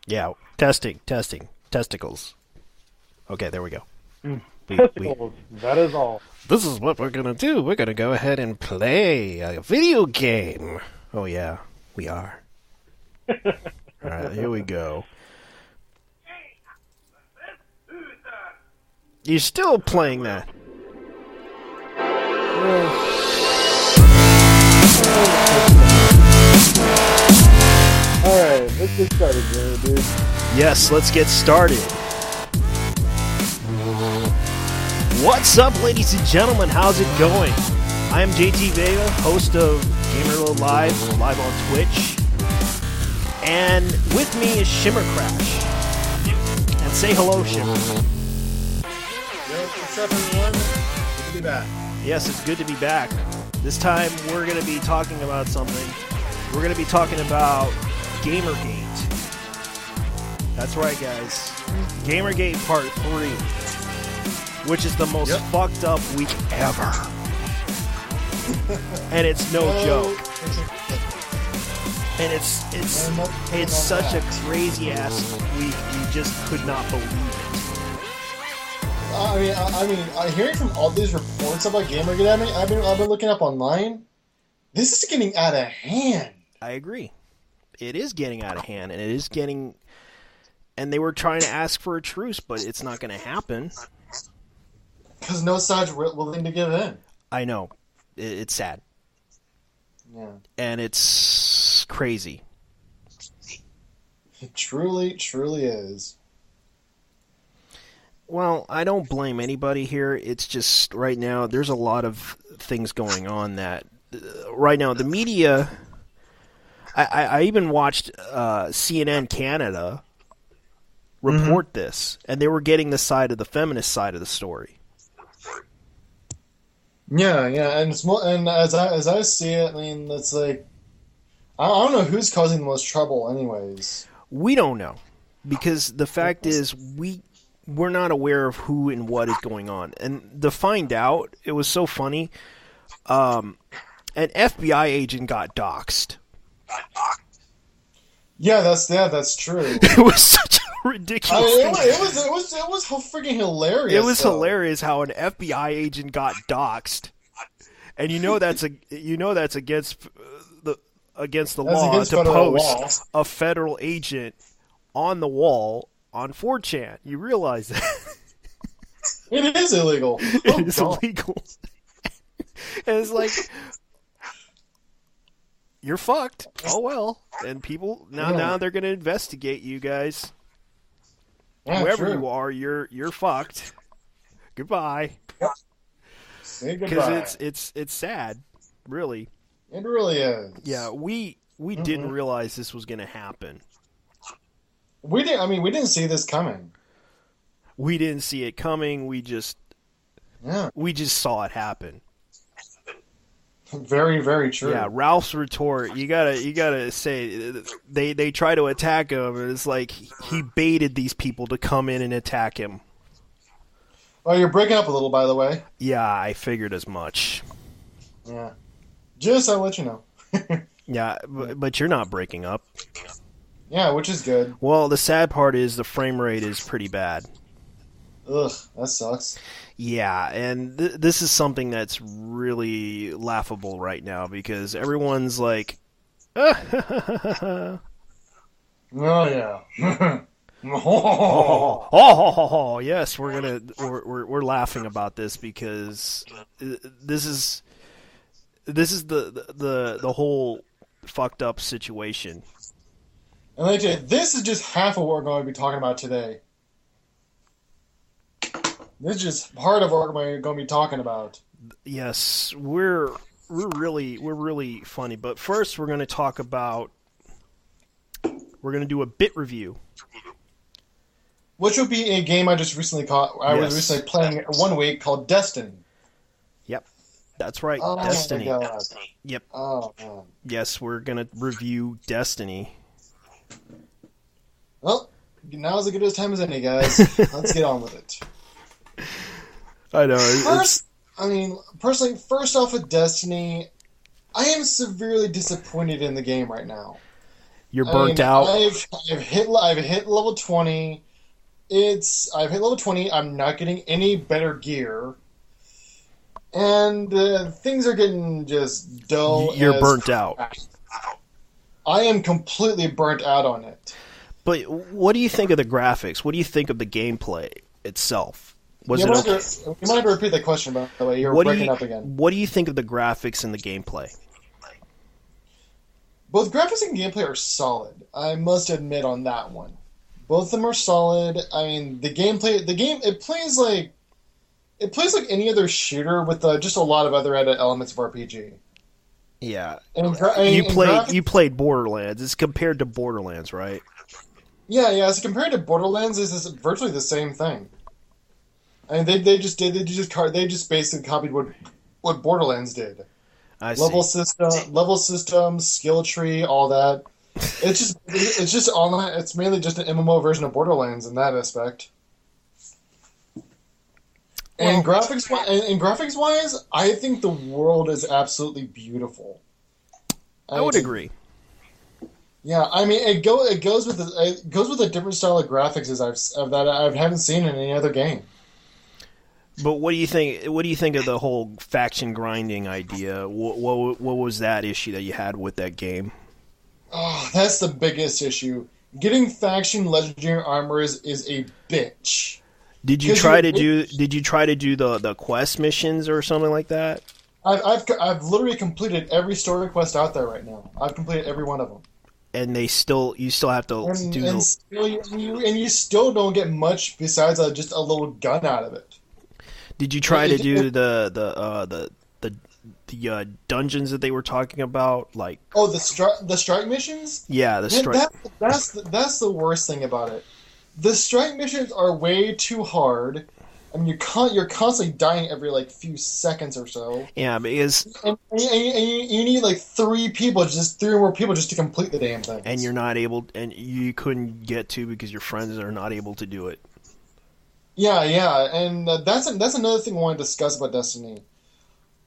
Yeah, testing, testicles. Okay, there we go. Testicles. That is all. This is what we're gonna do. We're gonna go ahead and play a video game. Oh yeah, we are. Alright, here we go. You're still playing that. Alright, let's get started, dude. Yes, let's get started. What's up, ladies and gentlemen? How's it going? I am JT Vega, host of Gamerload live on Twitch. And with me is Shimmer Crash. And say hello, Shimmer. Yo, what's up, everyone? Good to be back. Yes, it's good to be back. This time we're going to be talking about something. We're going to be talking about Gamergate. That's right, guys. Gamergate Part 3. Which is the most fucked up week ever. And it's no joke. And it's such a crazy ass week. You just could not believe it. I mean, hearing from all these reports about Gamergate, I've been looking up online. This is getting out of hand. I agree. It is getting out of hand, and it is getting. And they were trying to ask for a truce, but it's not going to happen. Because no side's willing to give in. I know. It's sad. Yeah. And it's crazy. It truly, truly is. Well, I don't blame anybody here. It's just right now there's a lot of things going on that right now the media. I even watched CNN Canada report this, and they were getting the side of the feminist side of the story. Yeah, and it's more, and as I see it, I mean, it's like I don't know who's causing the most trouble, anyways. We don't know, because the fact is we're not aware of who and what is going on, and to find out, it was so funny. An FBI agent got doxxed. Yeah, that's true. It was such a ridiculous thing. It was freaking hilarious. It was hilarious how an FBI agent got doxxed, and that's against the law to post a federal agent on the wall on 4chan. You realize that? It is illegal. It is illegal. And it's like, you're fucked. Oh well. And people now they're gonna investigate you guys. Yeah, whoever you are, you're fucked. Goodbye. Yep. Say goodbye. Because it's sad, really. It really is. Yeah, we didn't realize this was gonna happen. We didn't see this coming. We didn't see it coming. We just saw it happen. Very, very true. Yeah, Ralph's retort. You gotta say they try to attack him, and it's like he baited these people to come in and attack him. Oh, you're breaking up a little, by the way. Yeah, I figured as much. Yeah, just I'll let you know. Yeah, but you're not breaking up. Yeah, which is good. Well, the sad part is the frame rate is pretty bad. Ugh, that sucks. Yeah, and this is something that's really laughable right now because everyone's like, Oh yeah. oh, yes, we're laughing about this because this is the whole fucked up situation. And this is just half of what we're going to be talking about today. This is just part of what we're going to be talking about. Yes, we're really funny. But first, we're going to talk about. We're going to do a bit review, which would be a game I just recently caught. I was recently playing 1 week called Destiny. Yep, that's right, oh, Destiny. My God. Yep. Oh man. Yes, we're going to review Destiny. Well, now's as good a time as any, guys. Let's get on with it. I know. Personally, first off with Destiny, I am severely disappointed in the game right now. You're burnt out. I've hit level 20. I've hit level 20. I'm not getting any better gear, and things are getting just dull. You're burnt out. I am completely burnt out on it. But what do you think of the graphics? What do you think of the gameplay itself? Was it okay? You might have to repeat that question, by the way. You're breaking up again. What do you think of the graphics and the gameplay? Both graphics and gameplay are solid. I must admit on that one. Both of them are solid. I mean, the game it plays like any other shooter with just a lot of other added elements of RPG. Yeah, you played Borderlands. It's compared to Borderlands, right? Yeah. So compared to Borderlands, it's virtually the same thing. I mean, they just basically copied what Borderlands did. I see. Level system, skill tree, all that. It's just online. It's mainly just an MMO version of Borderlands in that aspect. And graphics wise, I think the world is absolutely beautiful. I would agree. Yeah, I mean it goes with a different style of graphics as I haven't seen in any other game. But what do you think? What do you think of the whole faction grinding idea? What was that issue that you had with that game? Oh, that's the biggest issue. Getting faction legendary armor is a bitch. Did you try to do the quest missions or something like that? I've literally completed every story quest out there right now. I've completed every one of them. And you still have to you still don't get much besides just a little gun out of it. Did you try to do the dungeons that they were talking about? Like the strike missions? Yeah, the strike. That's the worst thing about it. The strike missions are way too hard. I mean, you're constantly dying every few seconds or so. Yeah, because and you need three or more people just to complete the damn thing. And you're not able, and you couldn't get to because your friends are not able to do it. Yeah, and that's another thing I want to discuss about Destiny.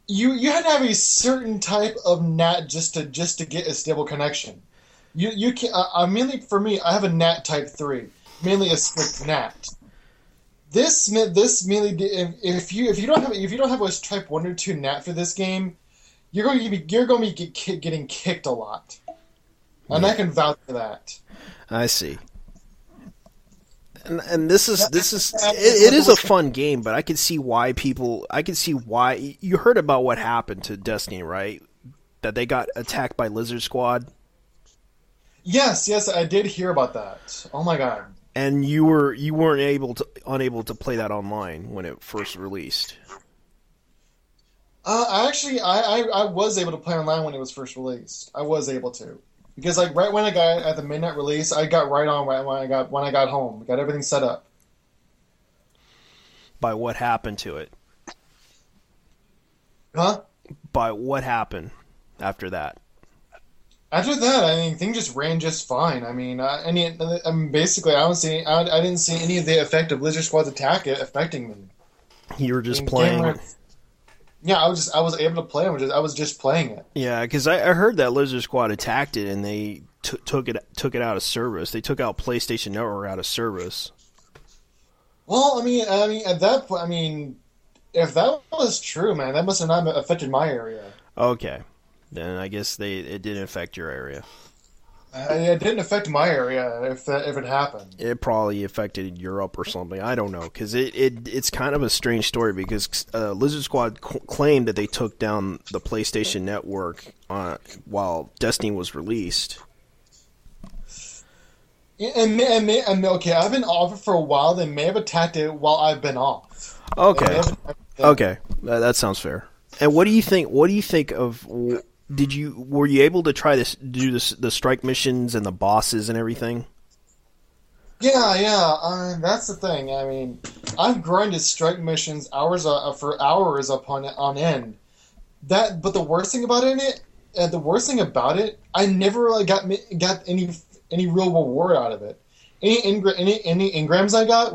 You had to have a certain type of NAT just to get a stable connection. You can mainly for me, I have a NAT type 3, mainly a strict NAT. This mainly if you don't have a type 1 or 2 NAT for this game, you're going to be getting kicked a lot, and I can vouch for that. I see. And this is it is a fun game, but I can see why you heard about what happened to Destiny, right? That they got attacked by Lizard Squad. Yes, I did hear about that. Oh my god. And you weren't unable to play that online when it first released. I was able to play online when it was first released. I was able to. Because right when I got at the midnight release, I got right on when I got home. Got everything set up. By what happened to it? Huh? By what happened after that? After that, I mean, things just ran just fine. I mean, basically, I didn't see any of the effect of Lizard Squad's attack affecting me. You were just playing. Yeah, I was able to play it. I was just playing it. Yeah, because I heard that Lizard Squad attacked it and they took it out of service. They took out PlayStation Network out of service. Well, I mean, at that point, if that was true, man, that must have not affected my area. Okay, then I guess it didn't affect your area. It didn't affect my area if it happened. It probably affected Europe or something. I don't know, because it's kind of a strange story because Lizard Squad claimed that they took down the PlayStation Network while Destiny was released. And okay, I've been off it for a while. They may have attacked it while I've been off. Okay, that sounds fair. And what do you think? What do you think of? Were you able to try the strike missions and the bosses and everything? Yeah. That's the thing. I mean, I've grinded strike missions for hours on end. But the worst thing about it, I never got any real reward out of it. Any engrams I got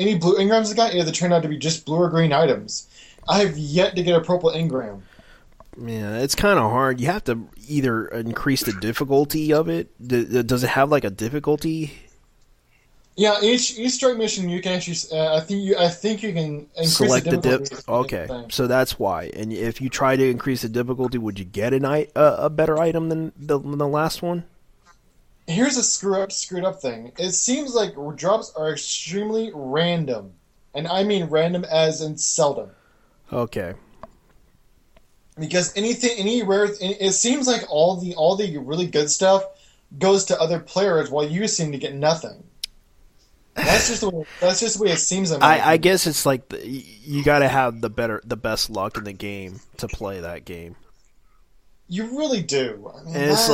any blue engrams I got either turned out to be just blue or green items. I have yet to get a purple engram. Yeah, it's kind of hard. You have to either increase the difficulty of it. Does it have like a difficulty? Yeah, each strike mission you can actually. I think you can increase Select the the dip. difficulty. Okay, so that's why. And if you try to increase the difficulty, would you get a better item than the last one? Here's a screwed up thing. It seems like drops are extremely random, and I mean random as in seldom. Okay. Because any rare, it seems like all the really good stuff goes to other players, while you seem to get nothing. That's just the way it seems. I guess it's like you got to have the best luck in the game to play that game. You really do. I mean, And it's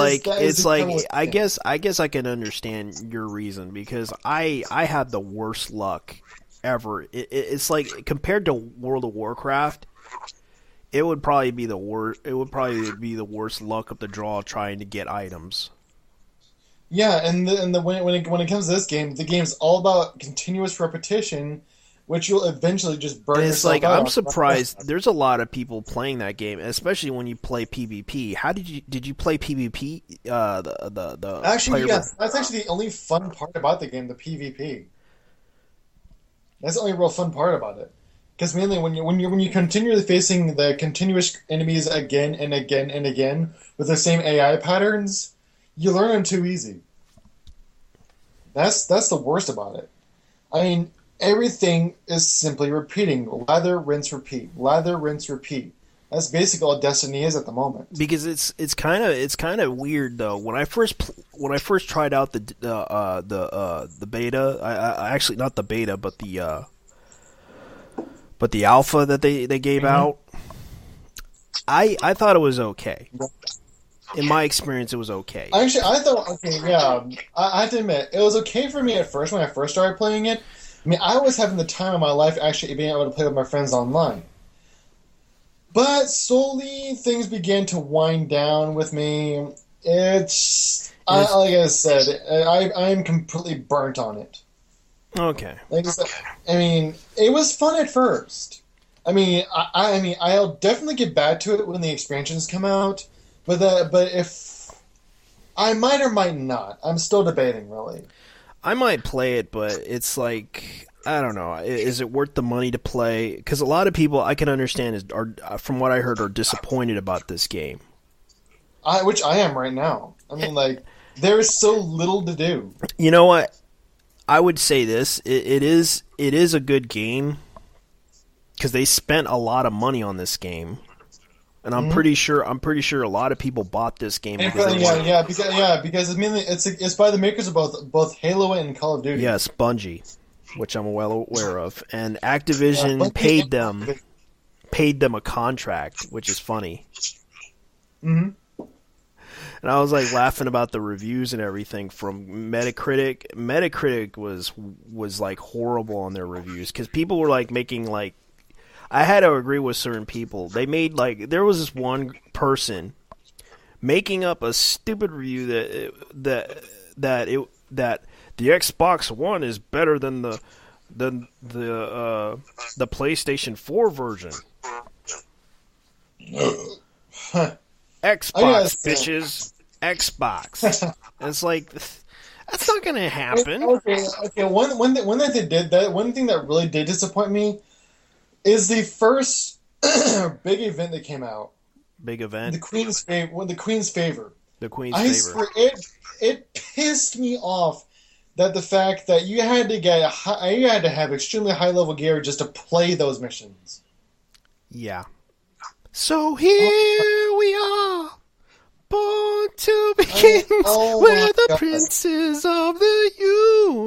like I guess I can understand your reason, because I had the worst luck ever. It's like, compared to World of Warcraft, it would probably be the worst. It would probably be the worst luck of the draw trying to get items. Yeah, and when it comes to this game, the game's all about continuous repetition, which you'll eventually just burn And it's yourself like, out. I'm surprised there's a lot of people playing that game, especially when you play PvP. How did you play PvP? The Actually, player- yes, that's actually the only fun part about the game, the PvP. That's the only real fun part about it. Because mainly when you continually facing the continuous enemies again and again and again with the same AI patterns, you learn them too easy. That's the worst about it. I mean, everything is simply repeating. Lather, rinse, repeat. Lather, rinse, repeat. That's basically all Destiny is at the moment. Because it's kind of weird though. When I first tried out the beta, I actually, not the beta, but the alpha that they gave out, I thought it was okay. In my experience, it was okay. Actually, I thought, okay, yeah, I have to admit, it was okay for me at first when I first started playing it. I mean, I was having the time of my life actually being able to play with my friends online. But slowly, things began to wind down with me. Like I said, I am completely burnt on it. Okay. Like I said, I mean, it was fun at first. I mean, I'll definitely get back to it when the expansions come out. But if I might or might not, I'm still debating. Really, I might play it, but it's like, I don't know. Is it worth the money to play? Because a lot of people, I can understand, are from what I heard, are disappointed about this game. Which I am right now. I mean, like, there is so little to do. You know what? I would say this: it is a good game, because they spent a lot of money on this game. And I'm pretty sure a lot of people bought this game because mainly it's by the makers of both Halo and Call of Duty. Yes, Bungie, which I'm well aware of, and Activision paid them a contract, which is funny. Mm-hmm. And I was like laughing about the reviews and everything from Metacritic. Metacritic was like horrible on their reviews, because people were like making like. I had to agree with certain people. They made like, there was this one person making up a stupid review that the Xbox One is better than the PlayStation 4 version. Xbox, bitches. Xbox. And it's like, that's not gonna happen. Okay. One thing that really did disappoint me is the first big event that came out. Big event? The Queen's Favor. The Queen's Favor. I swear, it pissed me off that the fact that you had to have extremely high level gear just to play those missions. Yeah. So here we are, born to begin. We're the princes of the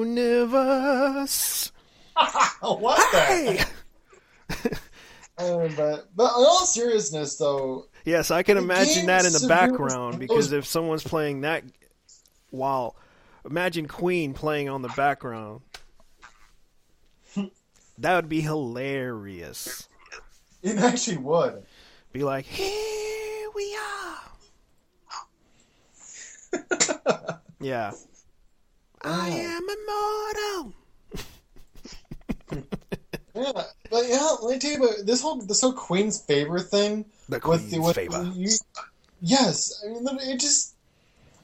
universe. What the? But in all seriousness, though. Yes, I can imagine that in the background, because if someone's playing that, imagine Queen playing on the background. That would be hilarious. It actually would. Be like, here we are. Yeah. I am immortal. Yeah, but yeah, let me tell you about this whole Queen's Favor thing The with Queen's favor. yes, I mean it just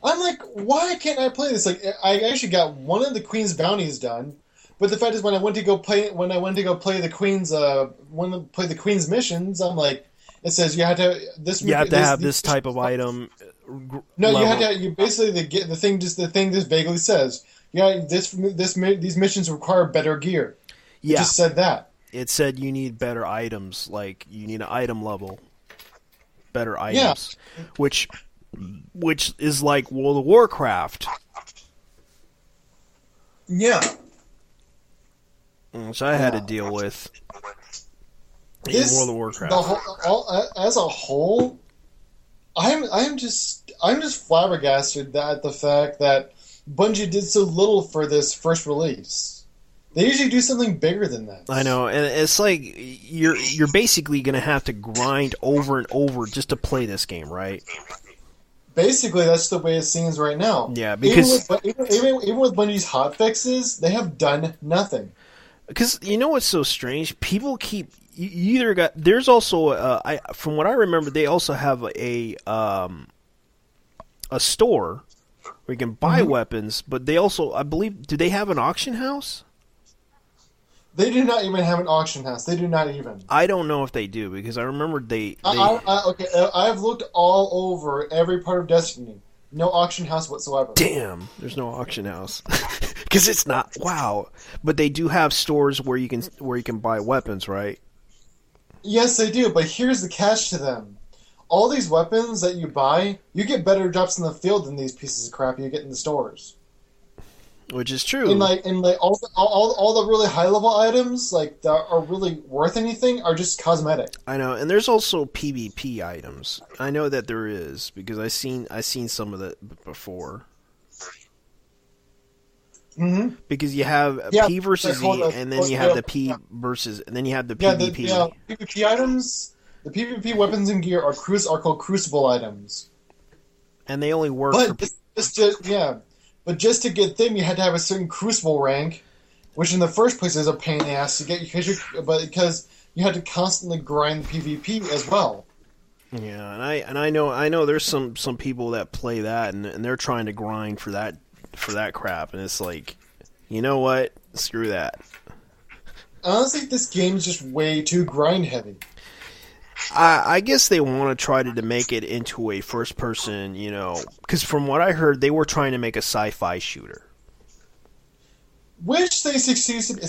I'm like, why can't I play this? Like, I actually got one of the Queen's bounties done, but the fact is, when I went to go play the Queen's missions, I'm like, it says you have to You have to have this type of item. No, level. you have to. You basically the thing just vaguely says, yeah, these missions require better gear. It Yeah, just said that. it said you need better items. Like you need an item level, better items, which is like World of Warcraft. Yeah. Which I had to deal with in World of Warcraft. As a whole, I'm just flabbergasted at the fact that Bungie did so little for this first release. They usually do something bigger than that. I know, and it's like you're basically gonna have to grind over and over just to play this game, right? Basically, that's the way it seems right now. Yeah, because even with Bungie's hot fixes, they have done nothing. Because you know what's so strange? People keep you either got. There's also from what I remember, they also have a store where you can buy weapons, but they also, I believe, do they have an auction house? They do not even have an auction house. They do not even. I don't know if they do because I remember they I've looked all over every part of Destiny. No auction house whatsoever. Damn, there's no auction house because it's not. Wow, but they do have stores where you can buy weapons, right? Yes, they do. But here's the catch to them: all these weapons that you buy, you get better drops in the field than these pieces of crap you get in the stores. Which is true. And all the really high level items like that are really worth anything are just cosmetic. I know, and there's also PvP items. I know that there is because I seen some of that before. Mm-hmm. Because you have P versus E, and then you have the P versus, and then you have the PvP. The PvP items, the PvP weapons and gear are called Crucible items, and they only work. But just to get them, you had to have a certain Crucible rank, which in the first place is a pain in the ass to get because you had to constantly grind PvP as well. Yeah, and I know there's some people that play that and they're trying to grind for that crap, and it's like, you know what? Screw that. Honestly, this game is just way too grind heavy. I guess they want to try to make it into a first person, because from what I heard, they were trying to make a sci-fi shooter. Which they succeeded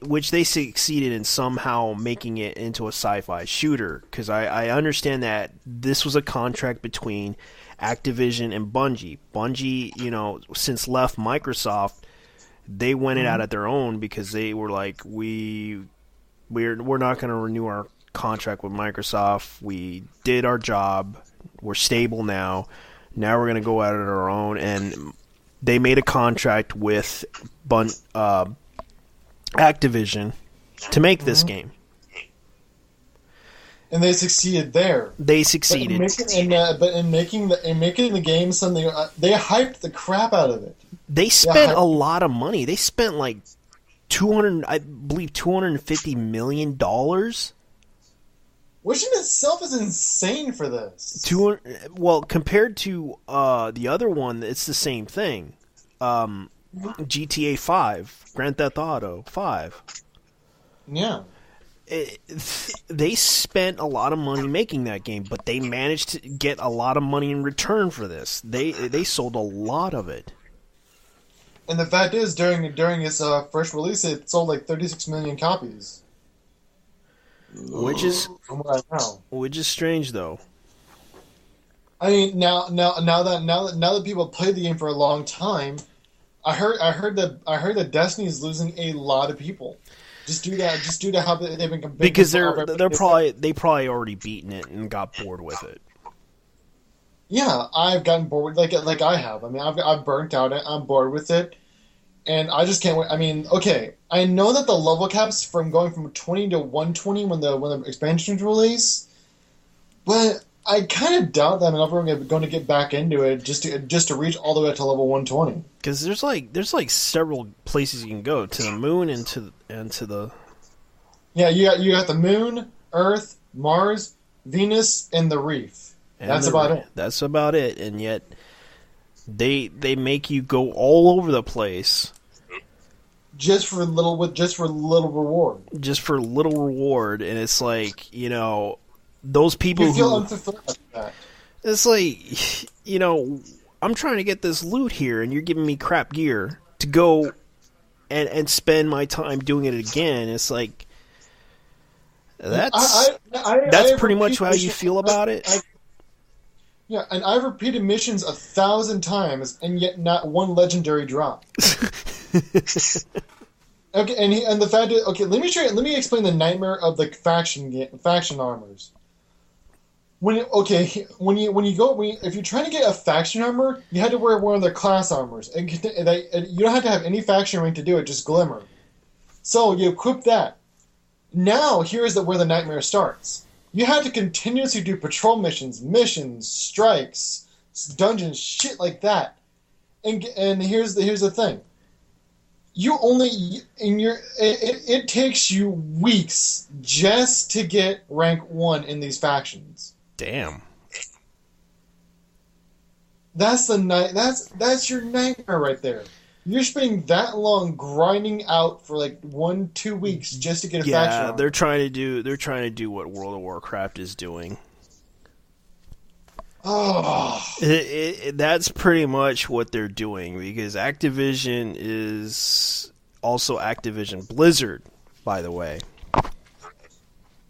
which they succeeded in somehow making it into a sci-fi shooter, because I understand that this was a contract between Activision and Bungie. Bungie, since left Microsoft, they went it out at their own because they were like, we're not going to renew our contract with Microsoft. We did our job. We're stable now. Now we're going to go out on our own, and they made a contract with Activision to make this game. And they succeeded there. They succeeded. But in making the game something, they hyped the crap out of it. They spent a lot of money. They spent like $250 million. Which in itself is insane for this. Well, compared to the other one, it's the same thing. GTA 5, Grand Theft Auto 5. Yeah. They spent a lot of money making that game, but they managed to get a lot of money in return for this. They sold a lot of it. And the fact is, during its first release, it sold like 36 million copies. Which is strange, though. I mean, now that people have played the game for a long time, I heard that Destiny is losing a lot of people. Just due to how they've been because they probably already beaten it and got bored with it. Yeah, I've gotten bored like I have. I mean, I've burnt out. I'm bored with it, and I just can't wait. I mean, okay, I know that the level caps from going from 20 to 120 when the expansions release, but I kind of doubt that I'm ever going to get back into it just to reach all the way up to level 120. Because there's like several places you can go to the moon and to the Yeah, you got the moon, Earth, Mars, Venus, and the reef. And That's about it. That's about it. And yet they make you go all over the place Just for little reward. just for little reward. And it's like, those people You feel who unfulfilled after that. it's like, I'm trying to get this loot here, and you're giving me crap gear to go and spend my time doing it again. It's like that's pretty much how you feel about it. Yeah, and I've repeated missions 1,000 times, and yet not one legendary drop. Okay, and the fact is, okay, let me explain the nightmare of the faction armors. If you're trying to get a faction armor, you had to wear one of their class armors, and you don't have to have any faction rank to do it, just glimmer. So you equip that. Now here's where the nightmare starts. You have to continuously do patrol missions, strikes, dungeons, shit like that. And here's the thing. It takes you weeks just to get rank 1 in these factions. Damn. That's your nightmare right there. You're spending that long grinding out for like 1-2 weeks just to get a faction. Yeah, they're trying to do what World of Warcraft is doing. Oh, That's pretty much what they're doing, because Activision is also Activision Blizzard, by the way.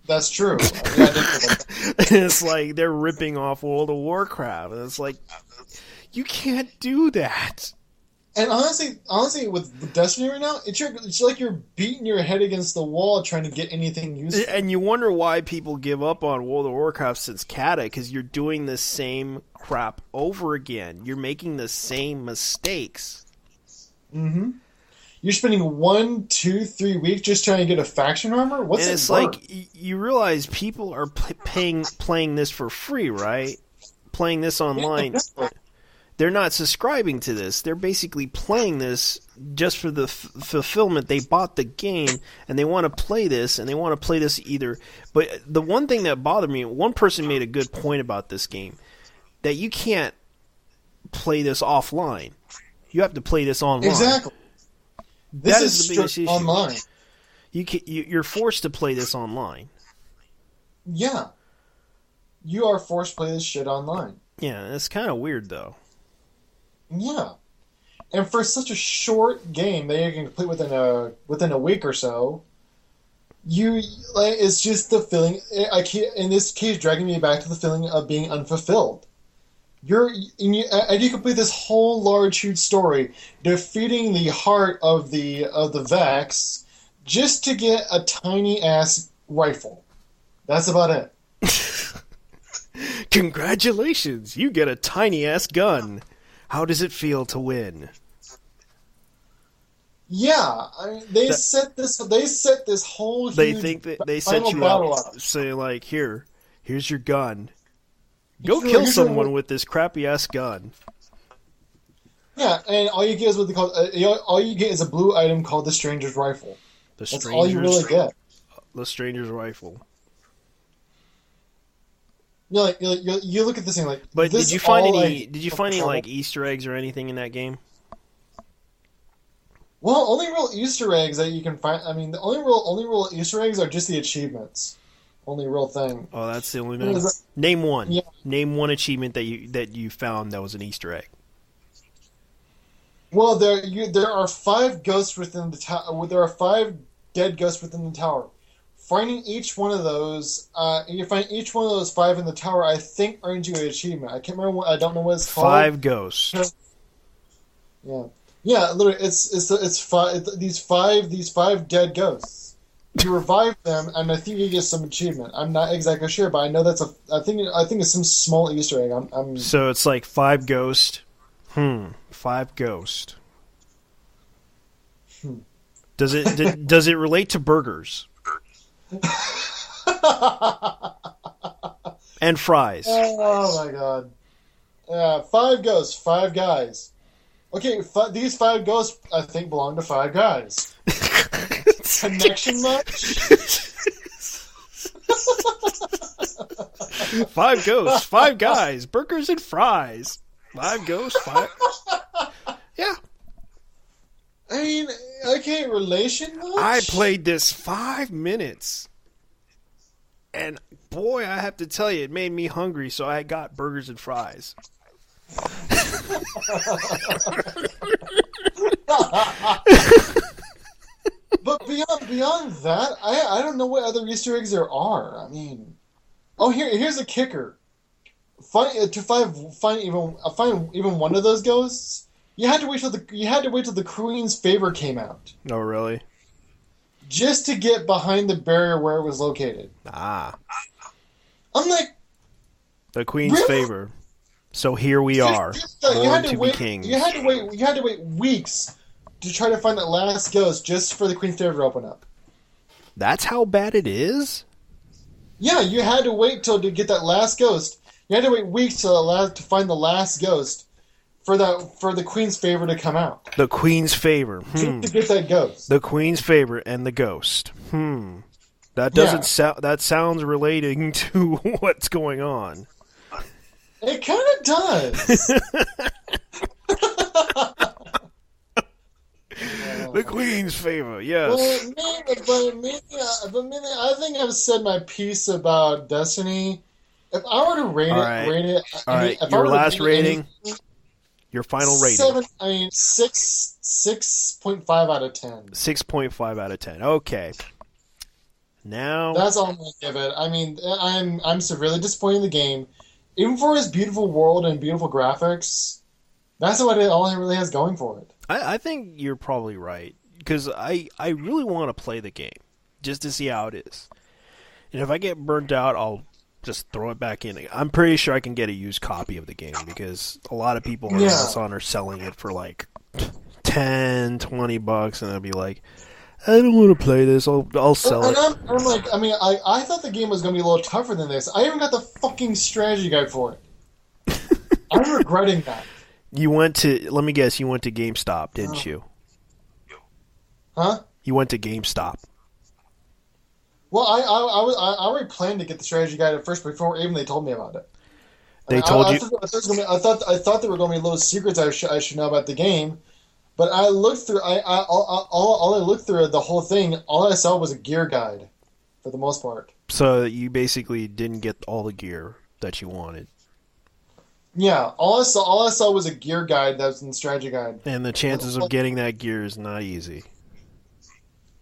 that's true. Yeah, I didn't know that. It's like they're ripping off World of Warcraft, and it's like, you can't do that. And honestly, with Destiny right now, it's like you're beating your head against the wall trying to get anything useful. And you wonder why people give up on World of Warcraft since Kata, because you're doing the same crap over again. You're making the same mistakes. Mm-hmm. You're spending 1, 2, 3 weeks just trying to get a faction armor? What's And it it's worth? like, you realize people are playing this for free, right? Playing this online. Yeah, They're not subscribing to this. They're basically playing this just for the fulfillment. They bought the game, and they want to play this, and they want to play this either. But the one thing that bothered me, one person made a good point about this game, that you can't play this offline. You have to play this online. Exactly. This is the biggest issue. online. You're forced to play this online. Yeah. You are forced to play this shit online. Yeah, it's kind of weird, though. Yeah. And for such a short game that you can complete within a week or so, it's just the feeling. In this case, dragging me back to the feeling of being unfulfilled. You complete this whole large, huge story, defeating the heart of the Vex, just to get a tiny ass rifle. That's about it. Congratulations! You get a tiny ass gun. How does it feel to win? Yeah, I mean, they set this whole. They huge think that they set you up, say like, here's your gun. Go Sure, kill here's someone with this crappy ass gun. Yeah, and all you get is what they call all you get is a blue item called the Stranger's Rifle. That's all you really get. The Stranger's Rifle. You look at this thing like. But this did you find all any? Did you find any like Easter eggs or anything in that game? Well, only real Easter eggs that you can find. I mean, the only real Easter eggs are just the achievements. Only real thing. Oh, that's the only thing. Name one. Yeah. Name one achievement that you found that was an Easter egg. Well, there are 5 ghosts within the tower. There are 5 dead ghosts within the tower. Finding each one of those, you find each one of those 5 in the tower, I think earns you an achievement. I can't remember. I don't know what it's called. 5 ghosts. Yeah. Literally, it's 5. These 5 dead ghosts. You revive them, and I think you get some achievement. I'm not exactly sure, but I know that's I think it's some small Easter egg. So it's like 5 ghosts. 5 ghosts. Does it relate to burgers? And fries. Oh my god. Yeah, 5 ghosts, 5 guys. Okay, these 5 ghosts I think belong to 5 guys. connection much? 5 ghosts, 5 guys, burgers and fries. 5 ghosts, 5. Yeah. I mean, okay, relation much? I played this 5 minutes. And boy, I have to tell you, it made me hungry, so I got burgers and fries. But beyond that, I don't know what other Easter eggs there are. I mean, here's a kicker. Find even one of those ghosts. You had to wait till the Queen's favor came out. Oh, really? Just to get behind the barrier where it was located. Ah. I'm like, the Queen's really? favor. So here we are, born to be kings. You had to wait weeks to try to find that last ghost just for the Queen's favor to open up. That's how bad it is? Yeah, you had to wait to get that last ghost. You had to wait weeks to find the last ghost for the Queen's favor to come out. The Queen's favor. To get that ghost. The Queen's favor and the ghost. That doesn't that sounds relating to what's going on. It kind of does. The Queen's favor, yes. Well, I think I've said my piece about Destiny. If I were to rate it, Your last rating, your final rating. 6.5 out of 10. 6.5 out of 10. Okay. Now that's all I'm gonna give it. I mean, I'm severely disappointed in the game. Even for its beautiful world and beautiful graphics, that's all it really has going for it. I think you're probably right, because I really want to play the game just to see how it is. And if I get burnt out, I'll just throw it back in. I'm pretty sure I can get a used copy of the game, because a lot of people on Amazon are selling it for like $10-20, and I'll be like, I don't want to play this. I'll sell it. I'm like, I mean, I thought the game was going to be a little tougher than this. I even got the fucking strategy guide for it. I'm regretting that. You went to, let me guess, you went to GameStop, didn't you? Huh? You went to GameStop. Well, I already planned to get the strategy guide at first before even they told me about it. They told you? I thought there were going to be little secrets I should know about the game, but I looked through. All I looked through the whole thing. All I saw was a gear guide, for the most part. So you basically didn't get all the gear that you wanted. Yeah, all I saw was a gear guide that was in the strategy guide. And the chances of getting that gear is not easy.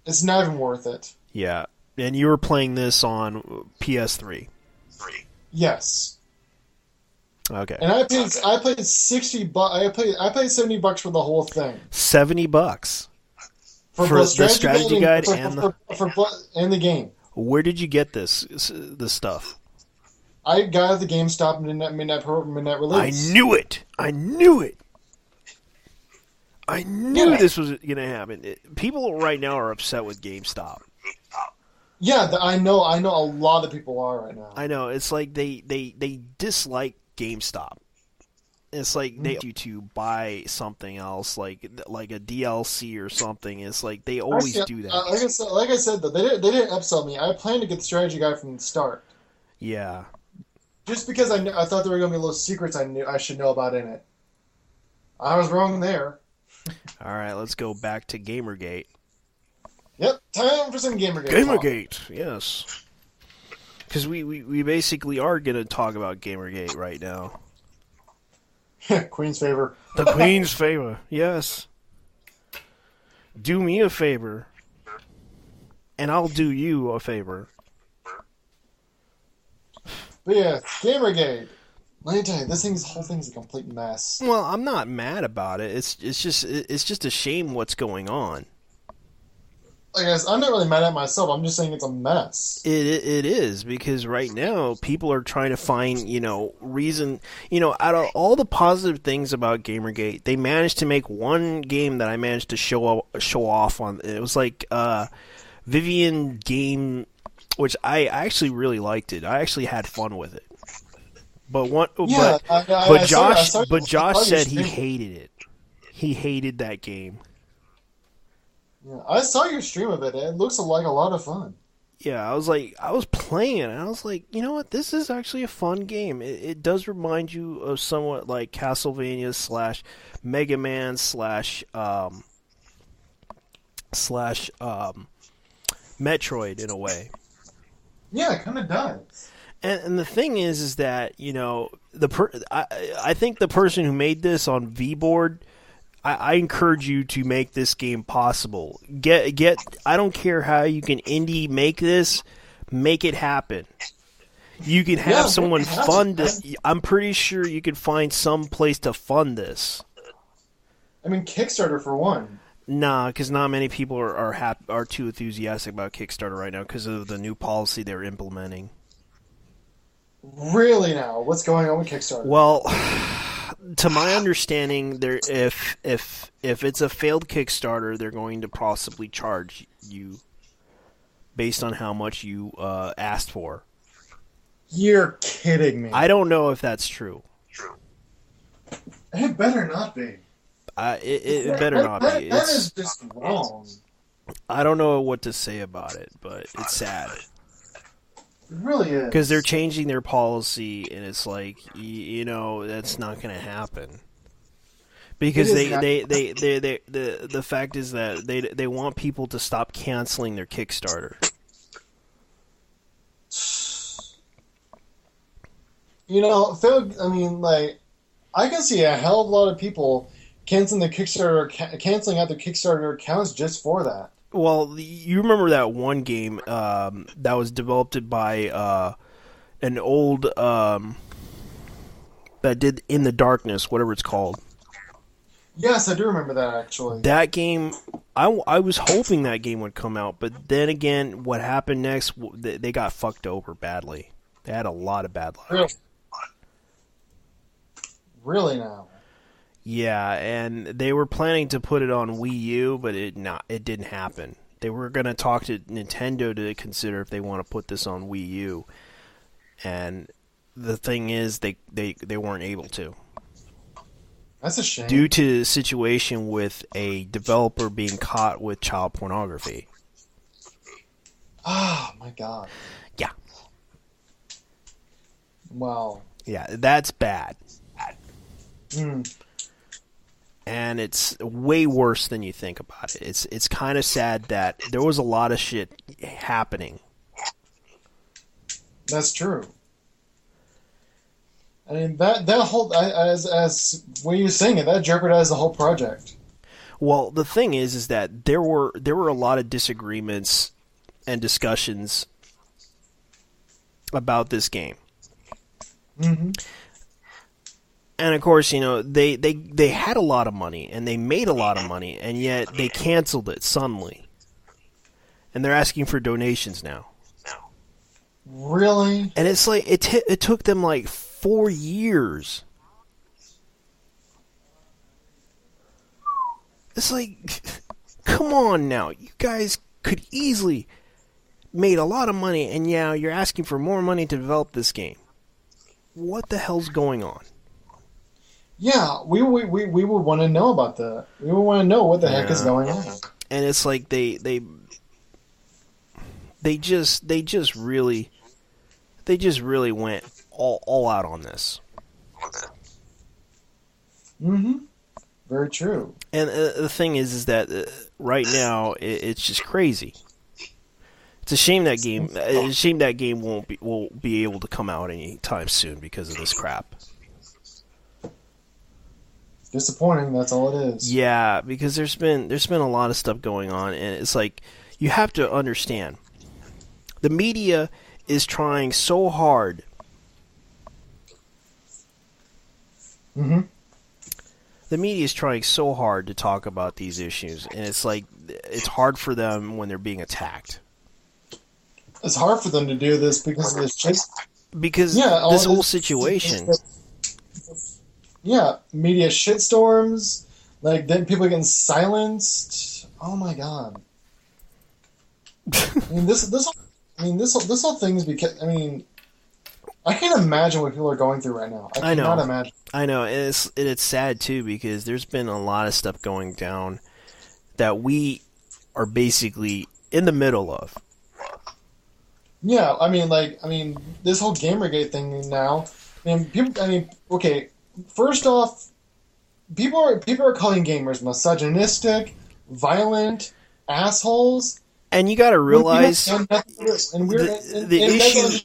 It's not even worth it. Yeah, and you were playing this on PS3. Yes. Okay. And I paid $60. I paid $70 for the whole thing. $70 for the strategy guide and the game. Where did you get this stuff? I got at the GameStop midnight release. I knew it. I knew this was going to happen. People right now are upset with GameStop. Yeah, I know a lot of people are right now. I know. It's like they dislike GameStop. It's like they want you to buy something else, like a DLC or something. It's like they always do that. Like I said, though, they didn't upsell me. I planned to get the strategy guide from the start. Yeah. Just because I thought there were going to be little secrets I should know about in it. I was wrong there. All right, let's go back to Gamergate. Yep, time for some Gamergate. Gamergate, yes. Because we basically are going to talk about Gamergate right now. Queen's favor. The Queen's favor, yes. Do me a favor, and I'll do you a favor. But yeah, Gamergate. Let me tell you, this whole thing's a complete mess. Well, I'm not mad about it. It's just a shame what's going on. Like I said, I'm not really mad at myself. I'm just saying it's a mess. It is, because right now people are trying to find, reason, out of all the positive things about Gamergate, they managed to make one game that I managed to show off on. It was like Vivian game, which I actually really liked it. I actually had fun with it. But Josh said he hated it. He hated that game. Yeah, I saw your stream of it. It looks like a lot of fun. Yeah, I was playing it, and I was like, you know what? This is actually a fun game. It does remind you of somewhat like Castlevania slash Mega Man slash Metroid in a way. Yeah, it kind of does. And the thing is that I think the person who made this on VBoard, I encourage you to make this game possible. Get I don't care how you can indie make this, make it happen. You can have someone fund it. I'm pretty sure you can find some place to fund this. I mean, Kickstarter for one. Nah, because not many people are too enthusiastic about Kickstarter right now because of the new policy they're implementing. Really now? What's going on with Kickstarter? Well, to my understanding, if it's a failed Kickstarter, they're going to possibly charge you based on how much you asked for. You're kidding me. I don't know if that's true. It better not be. It better not be. That is just wrong. I don't know what to say about it, but it's sad. It really is. Because they're changing their policy, and it's like, that's not going to happen. Because the fact is that they want people to stop canceling their Kickstarter. Phil, I mean, like, I can see a hell of a lot of people canceling out their Kickstarter accounts just for that. Well, you remember that one game that was developed by an old that did In the Darkness, whatever it's called. Yes, I do remember that, actually. That game, I was hoping that game would come out, but then again, what happened next, they got fucked over badly. They had a lot of bad luck. Really now? Yeah, and they were planning to put it on Wii U, but it didn't happen. They were going to talk to Nintendo to consider if they want to put this on Wii U, and the thing is, they weren't able to. That's a shame. Due to the situation with a developer being caught with child pornography. Oh, my God. Yeah. Wow. Yeah, that's bad. Mm. And it's way worse than you think about it. It's kind of sad that there was a lot of shit happening. That's true. I mean, that whole, as when you were saying it, that jeopardized the whole project. Well, the thing is that there were a lot of disagreements and discussions about this game. Mm-hmm. And of course, they had a lot of money and they made a lot of money, and yet they canceled it suddenly. And they're asking for donations now. Really? And it's like it took them like 4 years. It's like, come on now, you guys could easily made a lot of money, and yeah, you're asking for more money to develop this game. What the hell's going on? Yeah, we would want to know about that. We would want to know what the heck is going on. And it's like they just really went all out on this. Mm-hmm. Very true. And the thing is that right now it's just crazy. It's a shame that game won't be able to come out anytime soon because of this crap. Disappointing, that's all it is. Yeah, because there's been a lot of stuff going on, and it's like you have to understand. The media is trying so hard. Mm-hmm. The media is trying so hard to talk about these issues, and it's like it's hard for them when they're being attacked. It's hard for them to do this because of this shit. Because this whole situation. Yeah, media shitstorms, like then people getting silenced. Oh my god! I mean, this whole thing is because I can't imagine what people are going through right now. I cannot imagine. I know, and it's sad too because there's been a lot of stuff going down that we are basically in the middle of. Yeah, this whole Gamergate thing now. Okay. First off, people are calling gamers misogynistic, violent, assholes. And you got to realize the issue,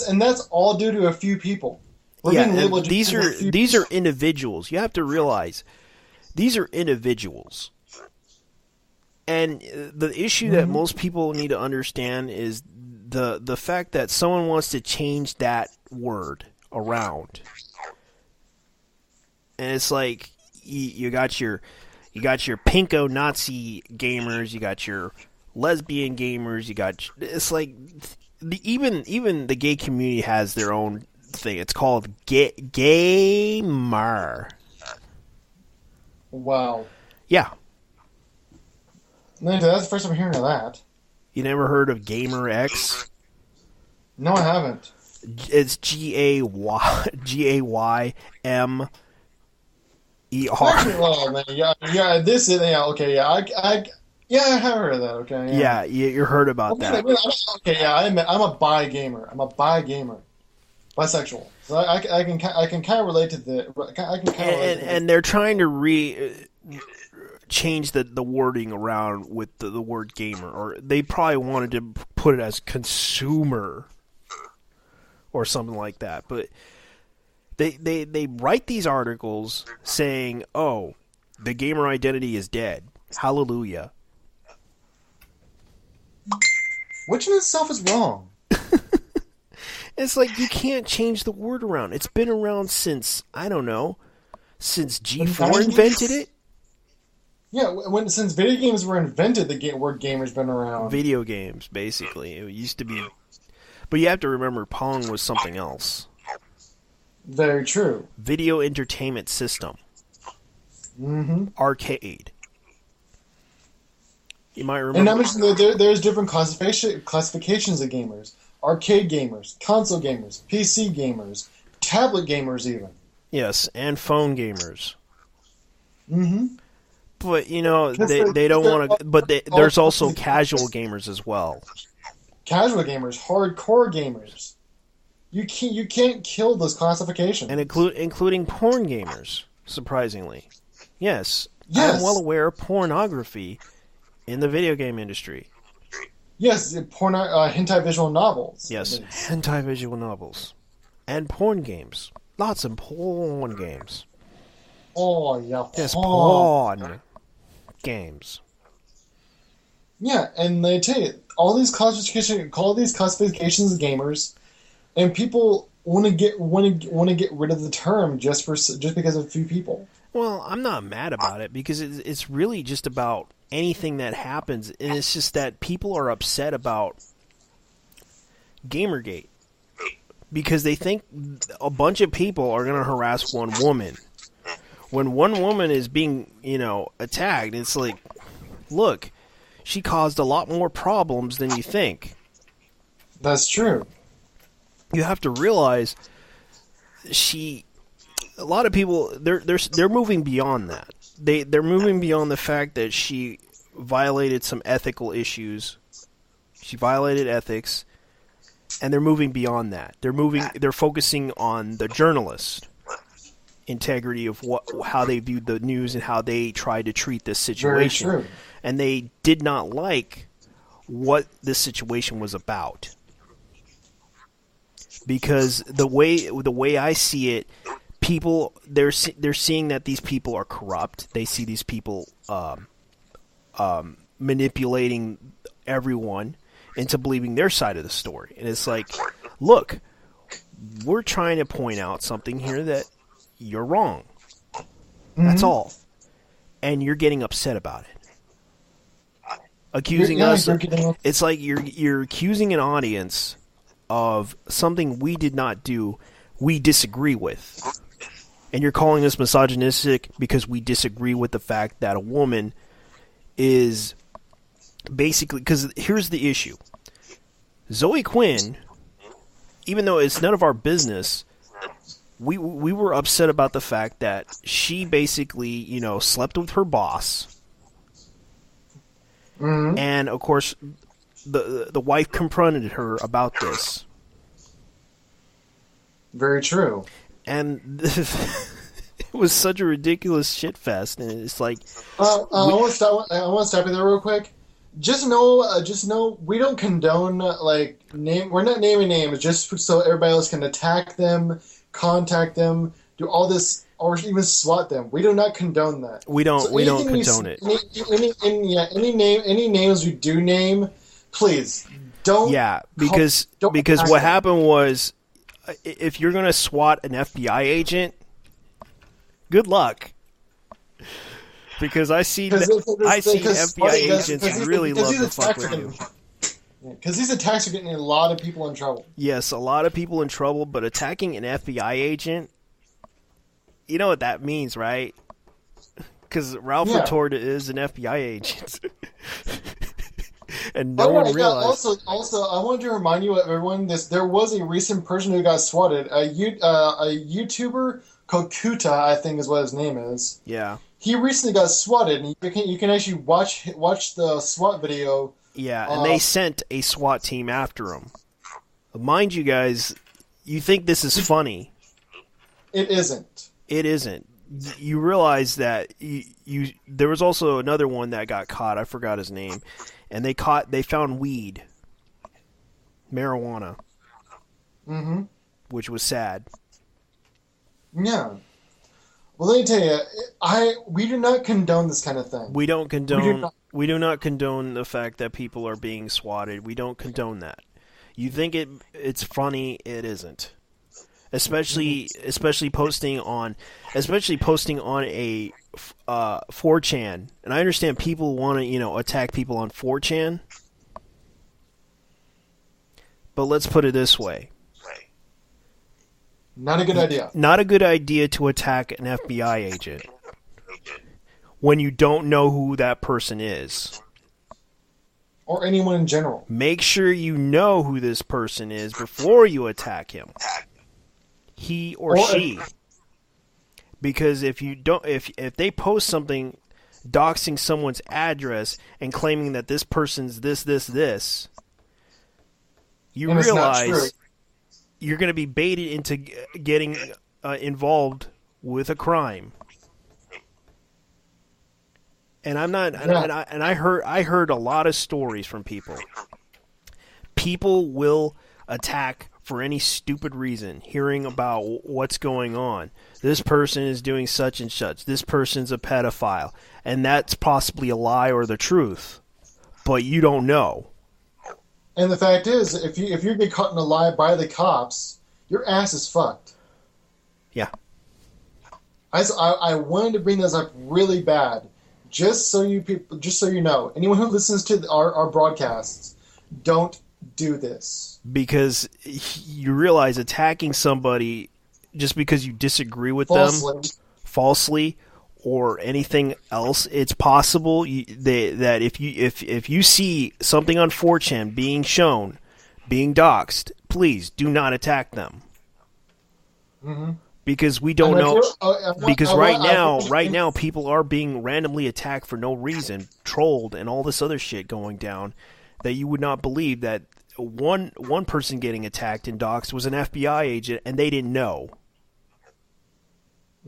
and that's all due to a few people. These are individuals. You have to realize these are individuals. And the issue that most people need to understand is the fact that someone wants to change that word around. And it's like you got your pinko Nazi gamers, you got your lesbian gamers, it's like even the gay community has their own thing. It's called gamer. Wow. Yeah. No, that's the first time I'm hearing of that. You never heard of Gamer X? No, I haven't. It's GAYMER. Oh man, yeah. This is okay. Yeah, I have heard of that. Okay. Yeah, you heard about that. Okay, yeah. I'm a bi gamer. I'm a bi gamer, bisexual. So I can kind of relate to the. And they're trying to change the wording around with the word gamer, or they probably wanted to put it as consumer or something like that. But they write these articles saying, "Oh, the gamer identity is dead. Hallelujah." Which in itself is wrong. It's like you can't change the word around. It's been around since, I don't know, since G4 invented it. Yeah, since video games were invented, the word gamer's been around. Video games, basically. It used to be. But you have to remember, Pong was something else. Very true. Video entertainment system. Mm-hmm. Arcade. You might remember. And there's different classifications of gamers. Arcade gamers, console gamers, PC gamers, tablet gamers even. Yes, and phone gamers. Mm-hmm. But, they don't want to... But there's also casual gamers as well. Casual gamers, hardcore gamers. You can't kill those classifications. And including porn gamers, surprisingly. Yes. I'm well aware of pornography in the video game industry. Yes, hentai visual novels. Yes, hentai visual novels. And porn games. Lots of porn games. Oh, yeah. Yes, porn games. Yeah, and they tell you, all these classifications of gamers, and people want to get rid of the term just because of a few people. Well, I'm not mad about it because it's really just about anything that happens, and it's just that people are upset about Gamergate because they think a bunch of people are going to harass one woman. When one woman is being, attacked, it's like, look, she caused a lot more problems than you think. That's true. You have to realize a lot of people they're moving beyond that. They're moving beyond the fact that she violated some ethical issues. She violated ethics, and they're moving beyond that. They're focusing on the journalist integrity of how they viewed the news and how they tried to treat this situation. Very true. And they did not like what this situation was about. Because the way I see it, people they're seeing that these people are corrupt. They see these people manipulating everyone into believing their side of the story. And it's like, look, we're trying to point out something here that you're wrong. That's all. And you're getting upset about it. Accusing us. It's like you're accusing an audience of something we did not do, we disagree with. And you're calling us misogynistic because we disagree with the fact that a woman is basically... Because here's the issue. Zoe Quinn, even though it's none of our business, we were upset about the fact that she basically, slept with her boss. Mm-hmm. And of course, the wife confronted her about this. Very true. And this, it was such a ridiculous shit fest, and it's like, I want to stop you there real quick. Just know, we don't condone name. We're not naming names just so everybody else can attack them, contact them, do all this, or even SWAT them. We do not condone that. we don't condone it. Any names we do name, please don't. Yeah, because what happened was, if you're gonna SWAT an FBI agent, good luck. Because I see FBI agents really love to fuck with you. Because these attacks are getting a lot of people in trouble. Yes, a lot of people in trouble, but attacking an FBI agent, you know what that means, right? Because Ralph Retorta is an FBI agent. And no one realized. Also, I wanted to remind you, everyone, there was a recent person who got swatted. A YouTuber called Kuta, I think is what his name is. Yeah. He recently got swatted, and you can actually watch the SWAT video. Yeah, and they sent a SWAT team after him. Mind you guys, you think this is funny. It isn't. It isn't. You realize that there was also another one that got caught. I forgot his name. And they found weed. Marijuana. Mm-hmm. Which was sad. Yeah. Well, let me tell you, we do not condone this kind of thing. We don't condone. We do not condone the fact that people are being swatted. We don't condone that. You think it's funny? It isn't. Especially posting on a 4chan. And I understand people want to attack people on 4chan. But let's put it this way. Not a good idea. Not a good idea to attack an FBI agent when you don't know who that person is. Or anyone in general. Make sure you know who this person is before you attack him. He or she. Because if you don't, if they post something doxing someone's address and claiming that this person's this, you realize you're going to be baited into getting involved with a crime. And I'm not. And I heard a lot of stories from people. People will attack for any stupid reason, hearing about what's going on. This person is doing such and such. This person's a pedophile, and that's possibly a lie or the truth, but you don't know. And the fact is, if you get caught in a lie by the cops, your ass is fucked. Yeah. I wanted to bring this up really bad, just so you know. Anyone who listens to our broadcasts, don't do this. Because you realize attacking somebody just because you disagree with them falsely or anything else, it's possible that if you see something on 4chan being shown, being doxed, please do not attack them. Mm-hmm. Because we don't know. Because right now, people are being randomly attacked for no reason, trolled, and all this other shit going down that you would not believe that one person getting attacked and doxed was an FBI agent and they didn't know.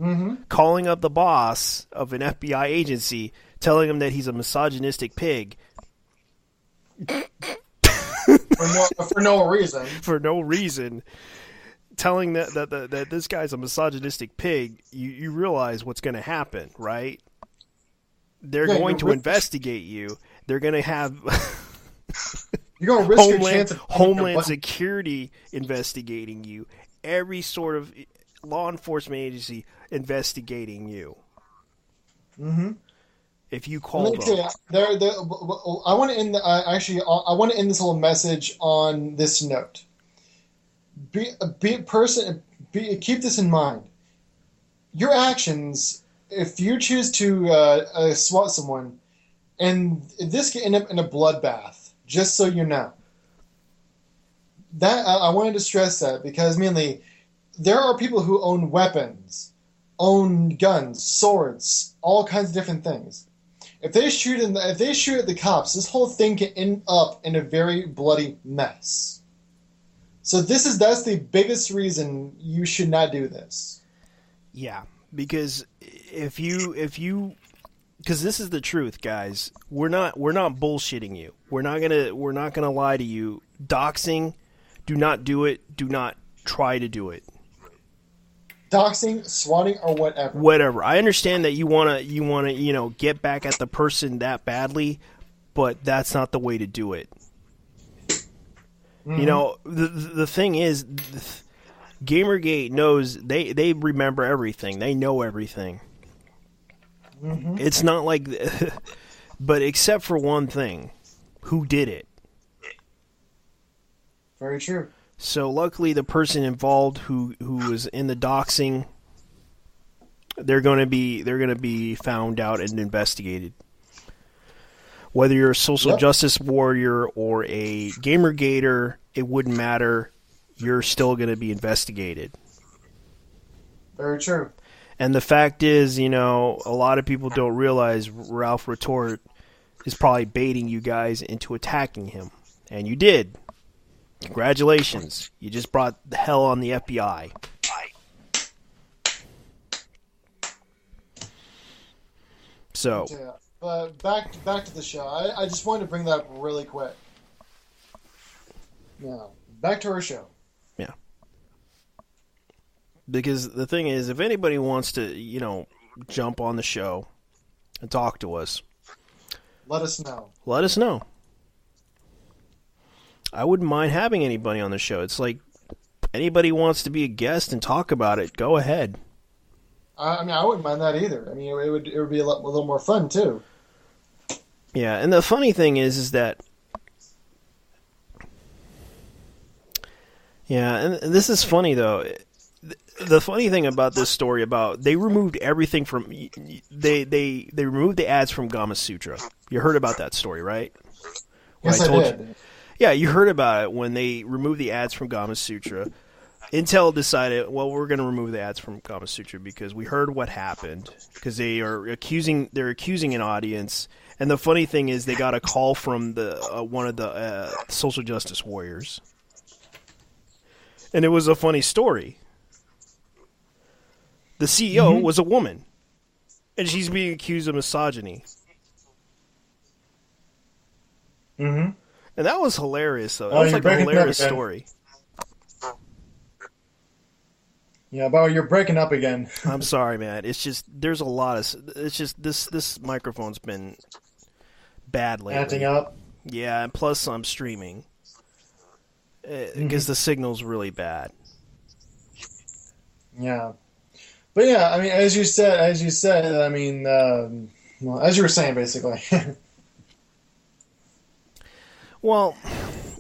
Mm-hmm. Calling up the boss of an FBI agency, telling him that he's a misogynistic pig. For no reason. For no reason. Telling that this guy's a misogynistic pig, you realize what's going to happen, right? They're going to investigate you. They're going to have you're going to risk your chance of Homeland Security investigating you. Every sort of law enforcement agency investigating you. Mm-hmm. If you call them. I want to end. I want to end this whole message on this note. Keep this in mind. Your actions, if you choose to swat someone, and this can end up in a bloodbath, just so you know. That I wanted to stress that because mainly there are people who own weapons, own guns, swords, all kinds of different things. if they shoot at the cops, this whole thing can end up in a very bloody mess. So that's the biggest reason you should not do this. Yeah, because because this is the truth, guys. We're not bullshitting you. We're not gonna lie to you. Doxing, do not do it. Do not try to do it. Doxing, swatting, or whatever. Whatever. I understand that you wanna get back at the person that badly, but that's not the way to do it. Mm-hmm. The thing is, Gamergate knows they remember everything. They know everything. Mm-hmm. It's not like, but except for one thing, who did it? Very true. So luckily, the person involved who was in the doxing, they're going to be found out and investigated. Whether you're a social justice warrior or a Gamergater, it wouldn't matter. You're still going to be investigated. Very true. And the fact is, a lot of people don't realize Ralph Retort is probably baiting you guys into attacking him. And you did. Congratulations. You just brought the hell on the FBI. So. Yeah, but back to the show. I just wanted to bring that up really quick. Yeah. Back to our show. Yeah. Because the thing is, if anybody wants to, jump on the show and talk to us, let us know. Let us know. I wouldn't mind having anybody on the show. It's like anybody wants to be a guest and talk about it, go ahead. I wouldn't mind that either. It would be a little more fun too. Yeah, and the funny thing is that. Yeah, and this is funny though. The funny thing about this story about they removed everything from they removed the ads from Gama Sutra. You heard about that story, right? Yes, I did. You. Yeah, you heard about it when they removed the ads from Gama Sutra. Intel decided, well, we're going to remove the ads from Gama Sutra because we heard what happened. Because they're accusing an audience, and the funny thing is, they got a call from one of the social justice warriors, and it was a funny story. The CEO was a woman, and she's being accused of misogyny. Mm-hmm. And that was hilarious, though. That was like a hilarious story. Yeah, but you're breaking up again. I'm sorry, man. It's just there's a lot of. It's just this microphone's been bad lately. Acting up. Yeah, and plus I'm streaming because the signal's really bad. Yeah, but yeah, as you said, well, as you were saying, basically. Well,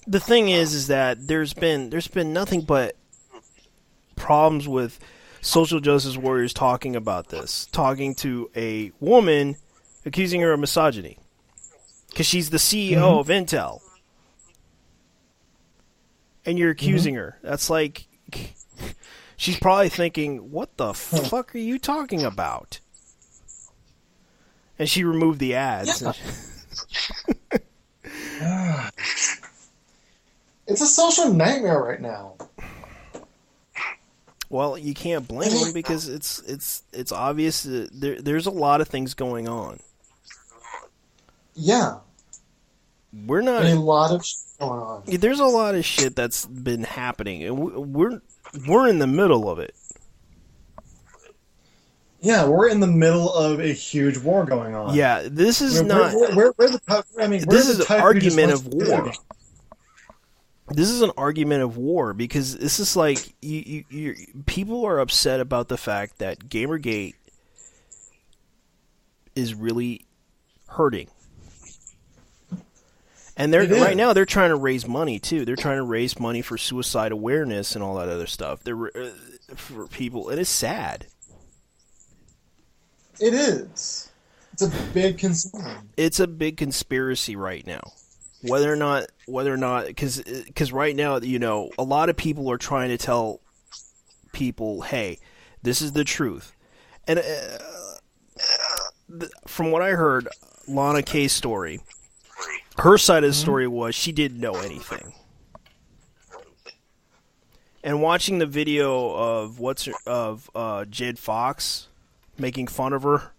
the thing is that there's been nothing but problems with social justice warriors talking about this, talking to a woman, accusing her of misogyny, because she's the CEO of Intel, and you're accusing her. That's like, she's probably thinking, "What the fuck are you talking about?" And she removed the ads. Yeah. It's a social nightmare right now. Well, you can't blame them because it's obvious that there's a lot of things going on. Yeah. We're not a lot of shit going on. There's a lot of shit that's been happening, and we're in the middle of it. Yeah, we're in the middle of a huge war going on. Yeah, this is not. This is an argument of war. This is an argument of war because this is like people are upset about the fact that Gamergate is really hurting. And right now they're trying to raise money too. They're trying to raise money for suicide awareness and all that other stuff. They're for people, and it's sad. It is. It's a big concern. It's a big conspiracy right now. Whether or not, because right now, a lot of people are trying to tell people, hey, this is the truth. And from what I heard, Lana K's story, her side of the story was she didn't know anything. And watching the video of Jade Fox making fun of her,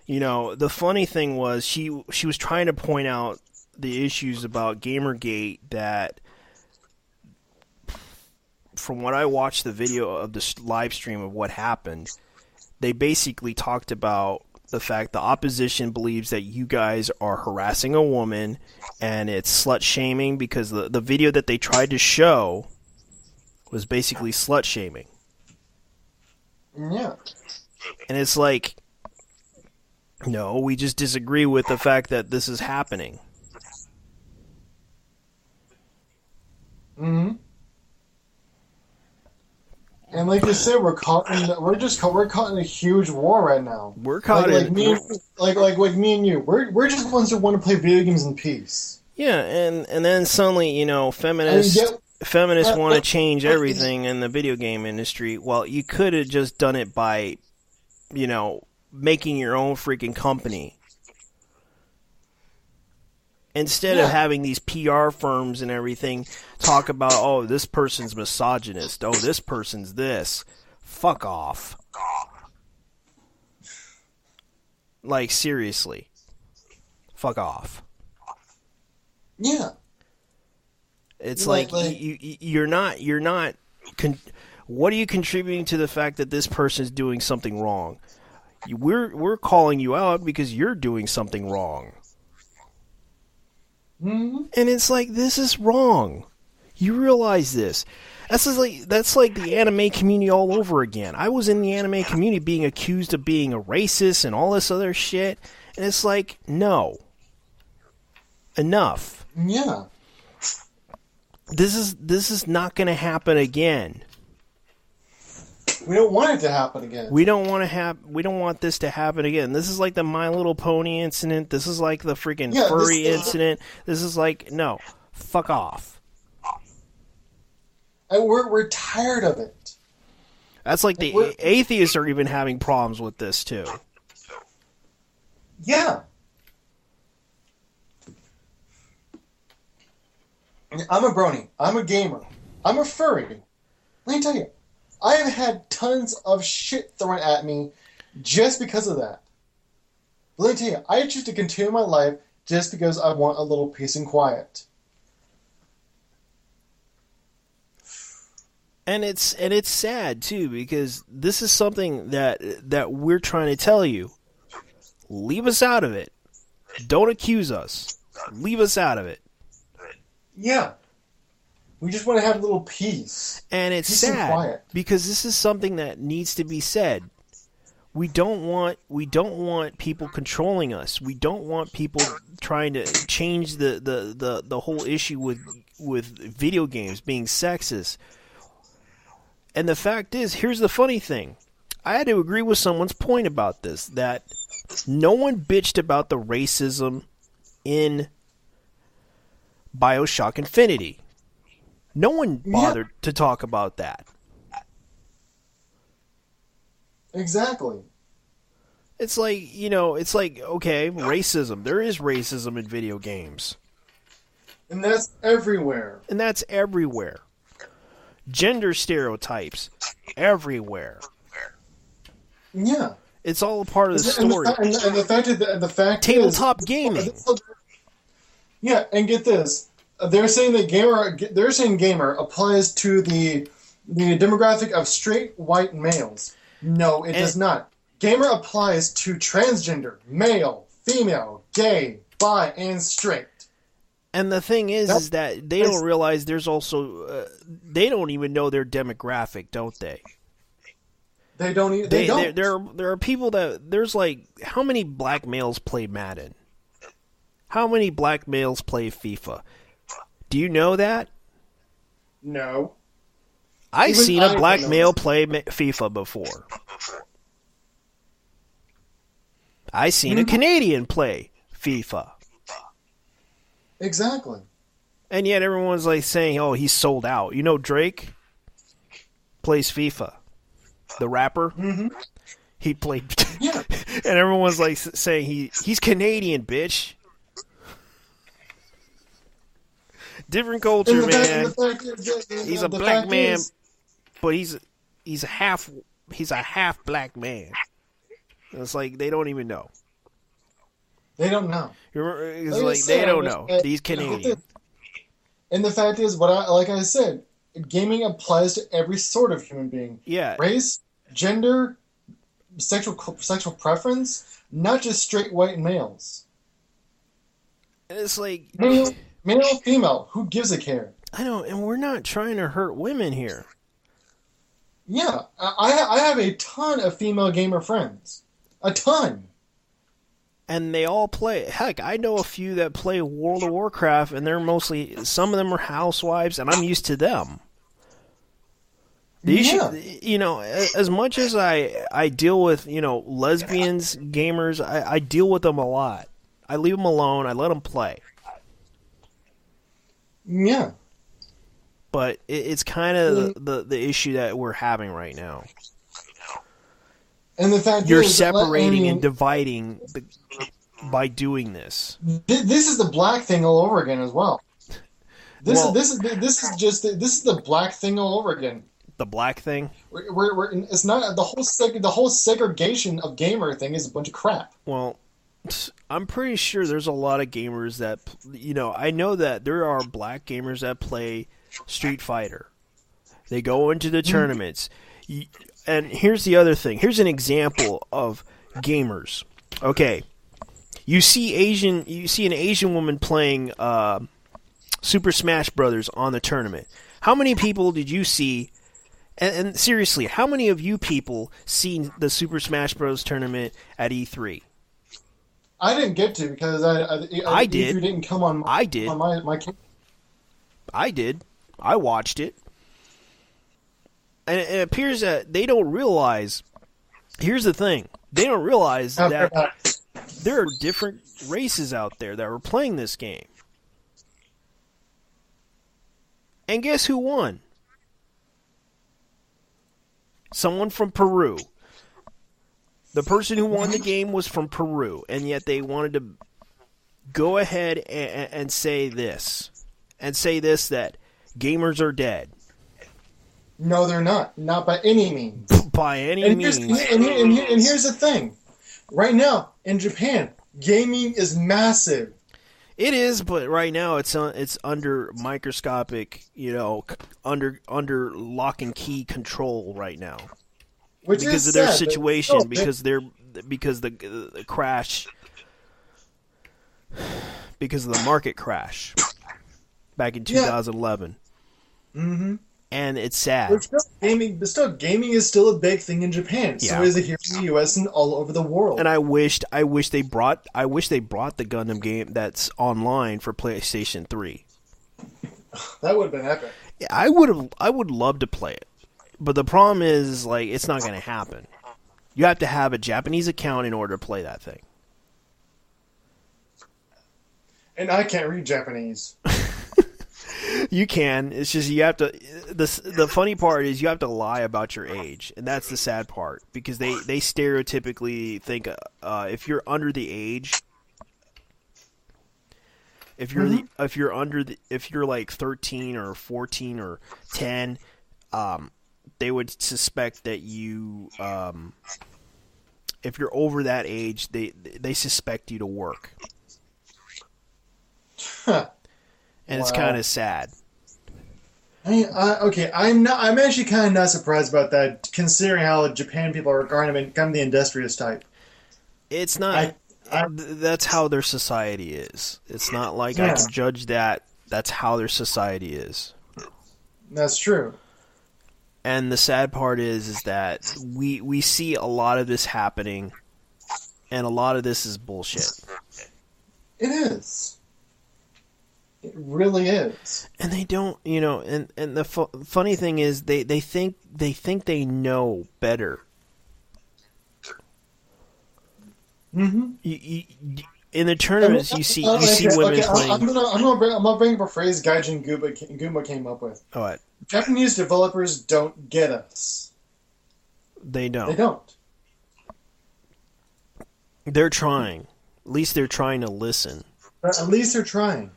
you know, the funny thing was she was trying to point out the issues about Gamergate that, from what I watched the video of the live stream of what happened, they basically talked about the fact the opposition believes that you guys are harassing a woman and it's slut shaming because the video that they tried to show was basically slut shaming. Yeah. And it's like, no, we just disagree with the fact that this is happening. Mm-hmm. And like you said, we're caught in a huge war right now. We're caught like me and you. We're just ones that want to play video games in peace. Yeah, and then suddenly, you know, feminists want to change everything in the video game industry. Well, you could have just done it by, you know, making your own freaking company. Instead of having these PR firms and everything talk about, oh, this person's misogynist, oh, this person's this. Fuck off. Like, seriously. Fuck off. Yeah. It's you're not what are you contributing to the fact that this person's doing something wrong? We're calling you out because you're doing something wrong. Mm-hmm. And it's like, this is wrong. You realize this. That's like the anime community all over again. I was in the anime community being accused of being a racist and all this other shit, and it's like, no. Enough. Yeah. This is not going to happen again. We don't want it to happen again. We don't want this to happen again. This is like the My Little Pony incident. This is like the freaking furry incident. This is like, no, fuck off. And we're tired of it. That's like the atheists are even having problems with this too. Yeah. I'm a brony. I'm a gamer. I'm a furry. Let me tell you, I have had tons of shit thrown at me just because of that. But let me tell you, I choose to continue my life just because I want a little peace and quiet. And it's sad too, because this is something that we're trying to tell you. Leave us out of it. Don't accuse us. Leave us out of it. Yeah. We just want to have a little peace. And it's peace sad and quiet. because this is something that needs to be said. We don't want people controlling us. We don't want people trying to change the whole issue with video games being sexist. And the fact is, here's the funny thing. I had to agree with someone's point about this, that no one bitched about the racism in BioShock Infinity. No one bothered to talk about that. Exactly. It's like, okay, racism. There is racism in video games. And that's everywhere. Gender stereotypes, everywhere. Yeah. It's all a part of the story. And the fact Tabletop is, gaming. Yeah, and get this. They're saying gamer applies to the demographic of straight white males. No, it does not. Gamer applies to transgender, male, female, gay, bi, and straight. And the thing is that they don't realize there's also they don't even know their demographic, don't they? They don't. They don't. There are people that there's like, how many black males play Madden? How many black males play FIFA? Do you know that? No. I've seen a black male play FIFA before. I've seen a Canadian play FIFA. Exactly. And yet everyone's like saying, oh, he's sold out. You know Drake plays FIFA. The rapper? Mm-hmm. He played... Yeah. And everyone's like saying he's Canadian, bitch. Different culture, man. He's a black man, but he's a half black man. It's like they don't even know. They don't know. It's like they don't know. He's Canadian. And the fact is, like I said, gaming applies to every sort of human being. Yeah. Race, gender, sexual preference, not just straight white males. And it's like male, female, who gives a care? I know, and we're not trying to hurt women here. Yeah, I have a ton of female gamer friends. A ton. And they all play. Heck, I know a few that play World of Warcraft, and they're mostly, some of them are housewives, and I'm used to them. The issue, you know, as much as I deal with, you know, lesbians, gamers, I deal with them a lot. I leave them alone. I let them play. Yeah. But it's kind of the issue that we're having right now. And the fact you're separating and dividing by doing this. This is the black thing all over again as well. This is the black thing all over again. The black thing. It's not the whole segregation of gamer thing is a bunch of crap. Well, I'm pretty sure there's a lot of gamers that, you know, I know that there are black gamers that play Street Fighter. They go into the tournaments. And here's the other thing. Here's an example of gamers. Okay. You see an Asian woman playing Super Smash Brothers on the tournament. How many people did you see? And seriously, how many of you people seen the Super Smash Bros. Tournament at E3? I didn't get to because I did. E3 didn't come on. I did. On my I did. I watched it. And it appears that they don't realize. Here's the thing: they don't realize that there are different races out there that are playing this game. And guess who won? Someone from Peru. The person who won the game was from Peru, and yet they wanted to go ahead and say this. And say this, that gamers are dead. No, they're not. Not by any means. By any means. And here's the thing. Right now, in Japan, gaming is massive. It is, but right now it's under microscopic, you know, under lock and key control right now. Because of their situation, because the crash, because of the market crash back in 2011. Mm-hmm. And it's sad. But still, gaming is still a big thing in Japan. So is it here in the U.S. and all over the world. And I wish they brought the Gundam game that's online for PlayStation 3. That would have been epic. Yeah, I would love to play it, but the problem is, like, it's not going to happen. You have to have a Japanese account in order to play that thing. And I can't read Japanese. You can. It's just you have to. The funny part is you have to lie about your age, and that's the sad part because they stereotypically think if you're under the age, if you're like 13 or 14 or 10, they would suspect that you if you're over that age, they suspect you to work. And it's kind of sad. I'm actually kind of not surprised about that, considering how Japan people are kind of the industrious type. It's not. That's how their society is. It's not like I can judge that. That's how their society is. That's true. And the sad part is that we see a lot of this happening, and a lot of this is bullshit. It is. It really is. And they don't, you know, and the funny thing is they think they know better. Mm-hmm. In the tournaments, you see women playing. I'm gonna bring up a phrase Gaijin Goomba came up with. What? Japanese developers don't get us. They don't. They don't. They're trying. At least they're trying to listen. But at least they're trying.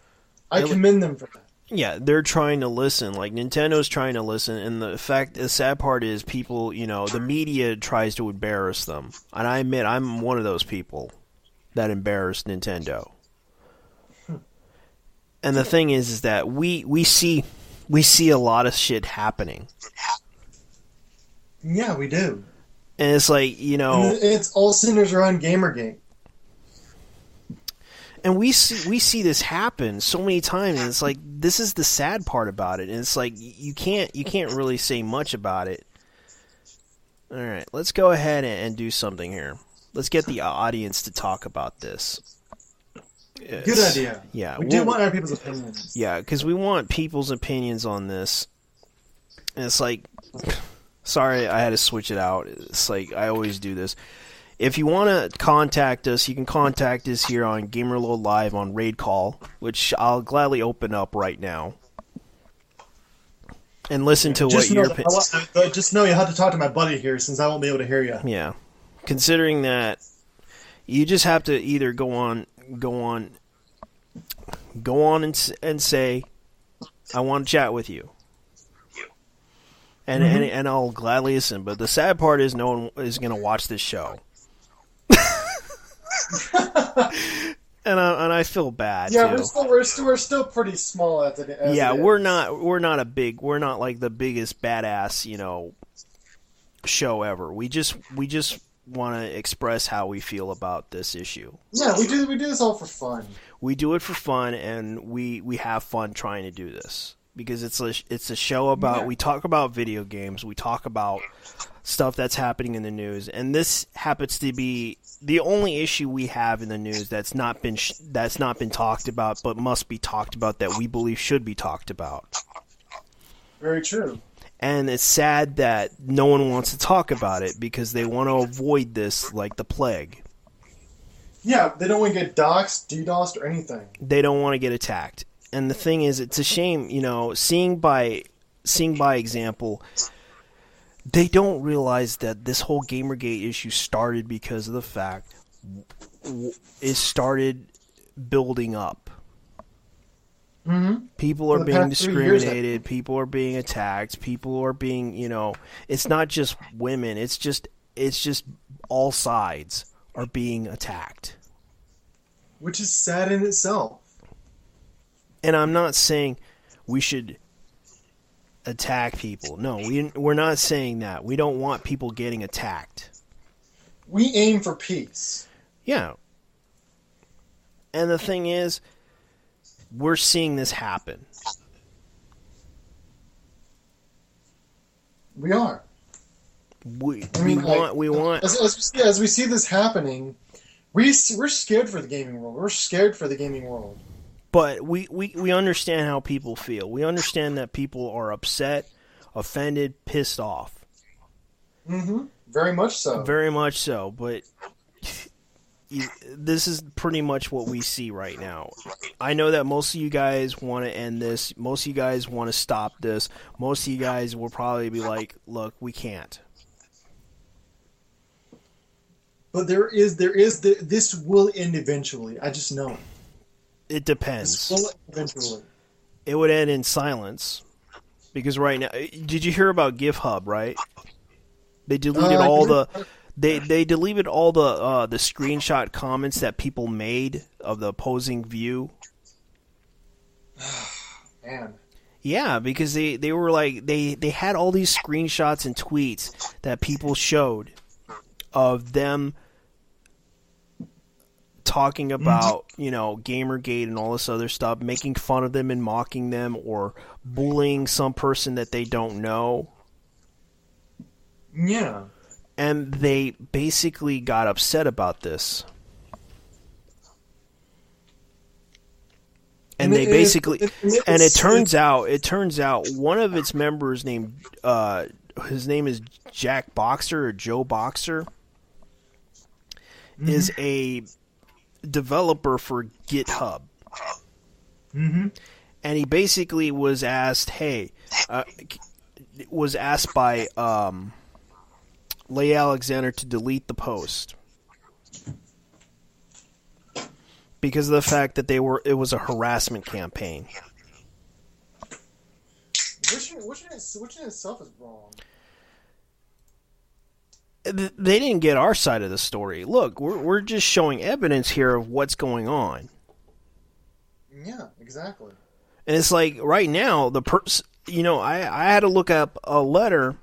I commend them for that. Yeah, they're trying to listen. Like, Nintendo's trying to listen, and the sad part is people, the media tries to embarrass them. And I admit, I'm one of those people that embarrassed Nintendo. And the thing is that we see a lot of shit happening. Yeah, we do. And it's like, it's all sinners are on Gamergate. And we see this happen so many times, and it's like, this is the sad part about it. And it's like, you can't really say much about it. All right, let's go ahead and do something here. Let's get the audience to talk about this. Good idea. Yeah, we do want our people's opinions. Yeah, because we want people's opinions on this. And it's like, sorry, I had to switch it out. It's like, I always do this. If you want to contact us, you can contact us here on Gamerload Live on Raid Call, which I'll gladly open up right now. And listen to what your just know you have to talk to my buddy here, since I won't be able to hear you. Yeah. Considering that you just have to either go on and say, I want to chat with you. And I'll gladly listen. But the sad part is no one is going to watch this show. and I feel bad. Yeah, too. we're still pretty small as we're not like the biggest badass show ever. We just want to express how we feel about this issue. Yeah, we do this all for fun. We do it for fun, and we have fun trying to do this because it's a show about we talk about video games, we talk about stuff that's happening in the news, and this happens to be the only issue we have in the news that's not been talked about, but must be talked about, that we believe should be talked about. Very true. And it's sad that no one wants to talk about it because they want to avoid this like the plague. Yeah, they don't want to get doxxed, DDoSed, or anything. They don't want to get attacked. And the thing is, it's a shame, seeing by example. They don't realize that this whole Gamergate issue started because of the fact it started building up. Mm-hmm. People are being discriminated. People are being attacked. People are being, it's not just women. It's just all sides are being attacked. Which is sad in itself. And I'm not saying we should attack people. No, we're not saying that. We don't want people getting attacked. We aim for peace. Yeah. And the thing is, we're seeing this happen. We are. We want. As we see this happening, we're scared for the gaming world. We're scared for the gaming world. But we understand how people feel. We understand that people are upset, offended, pissed off. Mm-hmm. Very much so. Very much so. But this is pretty much what we see right now. I know that most of you guys want to end this. Most of you guys want to stop this. Most of you guys will probably be like, look, we can't. But this will end eventually. I just know. It depends. This will eventually. It would end in silence. Because right now, did you hear about GitHub, right? They deleted all the they deleted all the screenshot comments that people made of the opposing view. Man. Yeah, because they were like they had all these screenshots and tweets that people showed of them talking about, Gamergate and all this other stuff, making fun of them and mocking them or bullying some person that they don't know. Yeah. And they basically got upset about this. And they basically it turns out one of its members named his name is Jack Boxer or Joe Boxer is a developer for GitHub. Mm-hmm. And he basically was asked, by Leigh Alexander to delete the post. because of the fact that it was a harassment campaign. Which in itself is wrong. They didn't get our side of the story. Look, we're just showing evidence here of what's going on. Yeah, exactly. And it's like right now, I had to look up a letter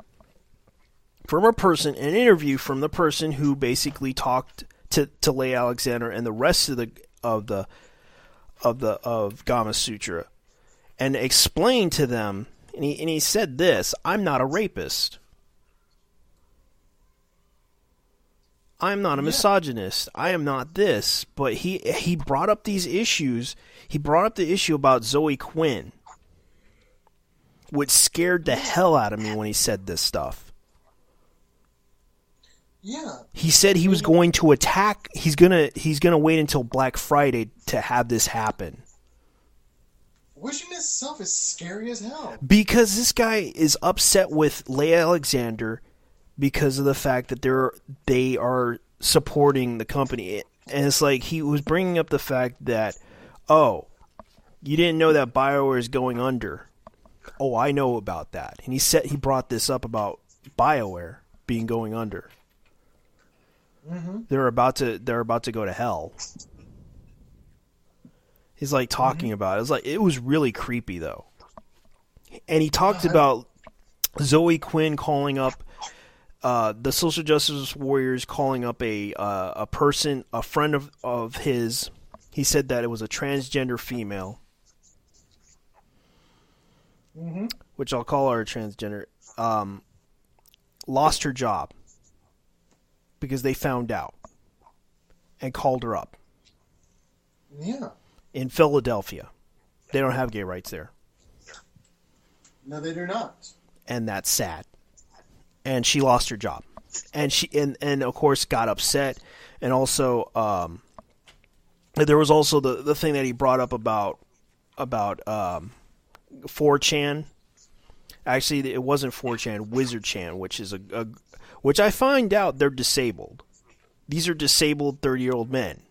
from a person, an interview from the person who basically talked to Leigh Alexander and the rest of Gama Sutra, and explained to them. And he said this: "I'm not a rapist. I'm not a misogynist. I am not this." But he brought up these issues. He brought up the issue about Zoe Quinn, which scared the hell out of me when he said this stuff. Yeah. He said he was going to attack. He's gonna wait until Black Friday to have this happen. Which in itself is scary as hell. Because this guy is upset with Leigh Alexander because of the fact that they are supporting the company. And it's like he was bringing up the fact that, oh, you didn't know that BioWare is going under. Oh, I know about that. And he brought this up about BioWare being going under. Mm-hmm. They're about to go to hell. He's like talking about it. It was really creepy though. And he talked about Zoe Quinn calling up the social justice warriors, calling up a friend of his. He said that it was a transgender female, which I'll call her a transgender. Lost her job because they found out and called her up. Yeah. In Philadelphia. They don't have gay rights there. No, they do not. And that's sad. And she lost her job. And she and of course got upset. And also there was also the thing that he brought up about 4chan. Actually, it wasn't 4chan, Wizard-chan, which is which I find out they're disabled. These are disabled 30-year-old men.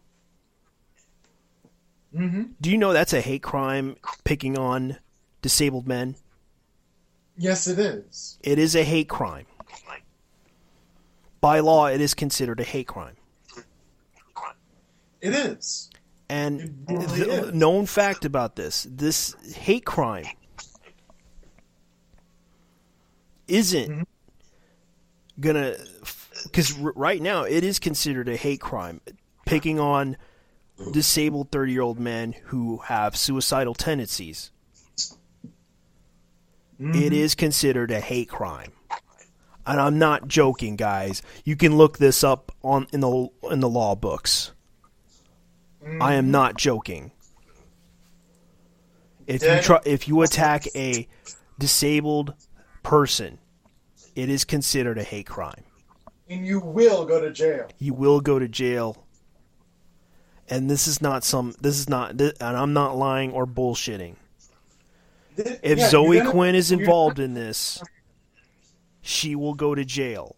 Mm-hmm. Do you know that's a hate crime, picking on disabled men? Yes, it is. It is a hate crime. By law, it is considered a hate crime. It is. And is. Known fact about this hate crime isn't gonna... Because right now, it is considered a hate crime, picking on disabled 30-year-old men who have suicidal tendencies. It is considered a hate crime. And I'm not joking, guys. You can look this up in the law books. I am not joking. If you attack a disabled person, it is considered a hate crime. And you will go to jail. You will go to jail. And and I'm not lying or bullshitting. If Zoe Quinn is involved in this, she will go to jail.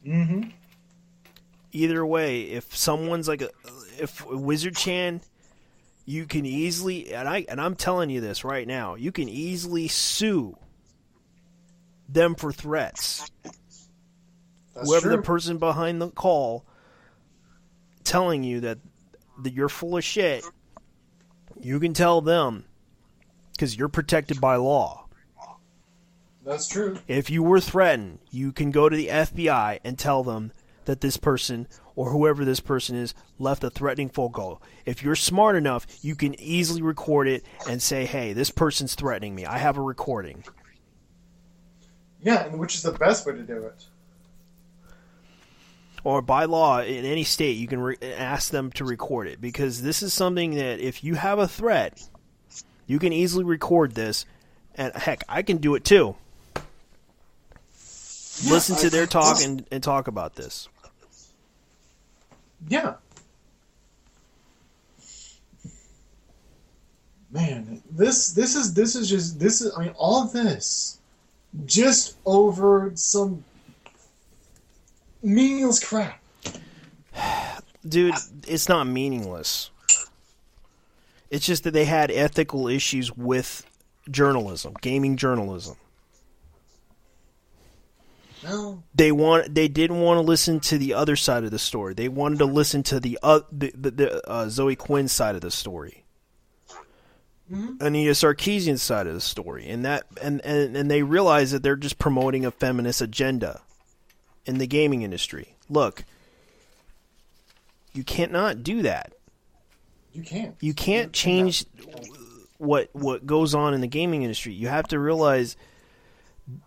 Mm-hmm. Either way, if someone's if Wizard-chan, you can easily, and I'm telling you this right now, you can easily sue them for threats. That's Whoever true. the person behind the call telling you that you're full of shit, you can tell them because you're protected by law. That's true. If you were threatened, you can go to the FBI and tell them that this person or whoever this person is left a threatening phone call. If you're smart enough, you can easily record it and say, hey, this person's threatening me. I have a recording. Yeah, and which is the best way to do it. Or by law, in any state, you can ask them to record it. Because this is something that if you have a threat, you can easily record this. And heck, I can do it too. Yeah, Listen to their talk and talk about this. Yeah. Man, this is I mean all of this just over some meaningless crap. Dude, it's not meaningless. It's just that they had ethical issues with journalism, gaming journalism. No. They didn't want to listen to the other side of the story. They wanted to listen to the Zoe Quinn side of the story, Anita Sarkeesian's side of the story, and they realize that they're just promoting a feminist agenda in the gaming industry. Look, you can't not do that. You can't. You can't change what goes on in the gaming industry. You have to realize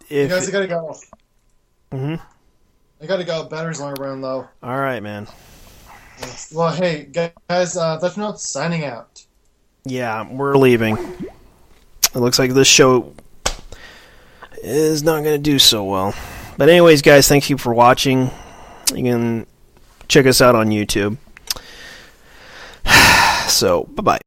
if you guys gotta go. Mm-hmm. I gotta go. Battery's low around though. All right, man. Well, hey guys, that's not signing out. Yeah, we're leaving. It looks like this show is not going to do so well. But anyways, guys, thank you for watching. You can check us out on YouTube. So, bye-bye.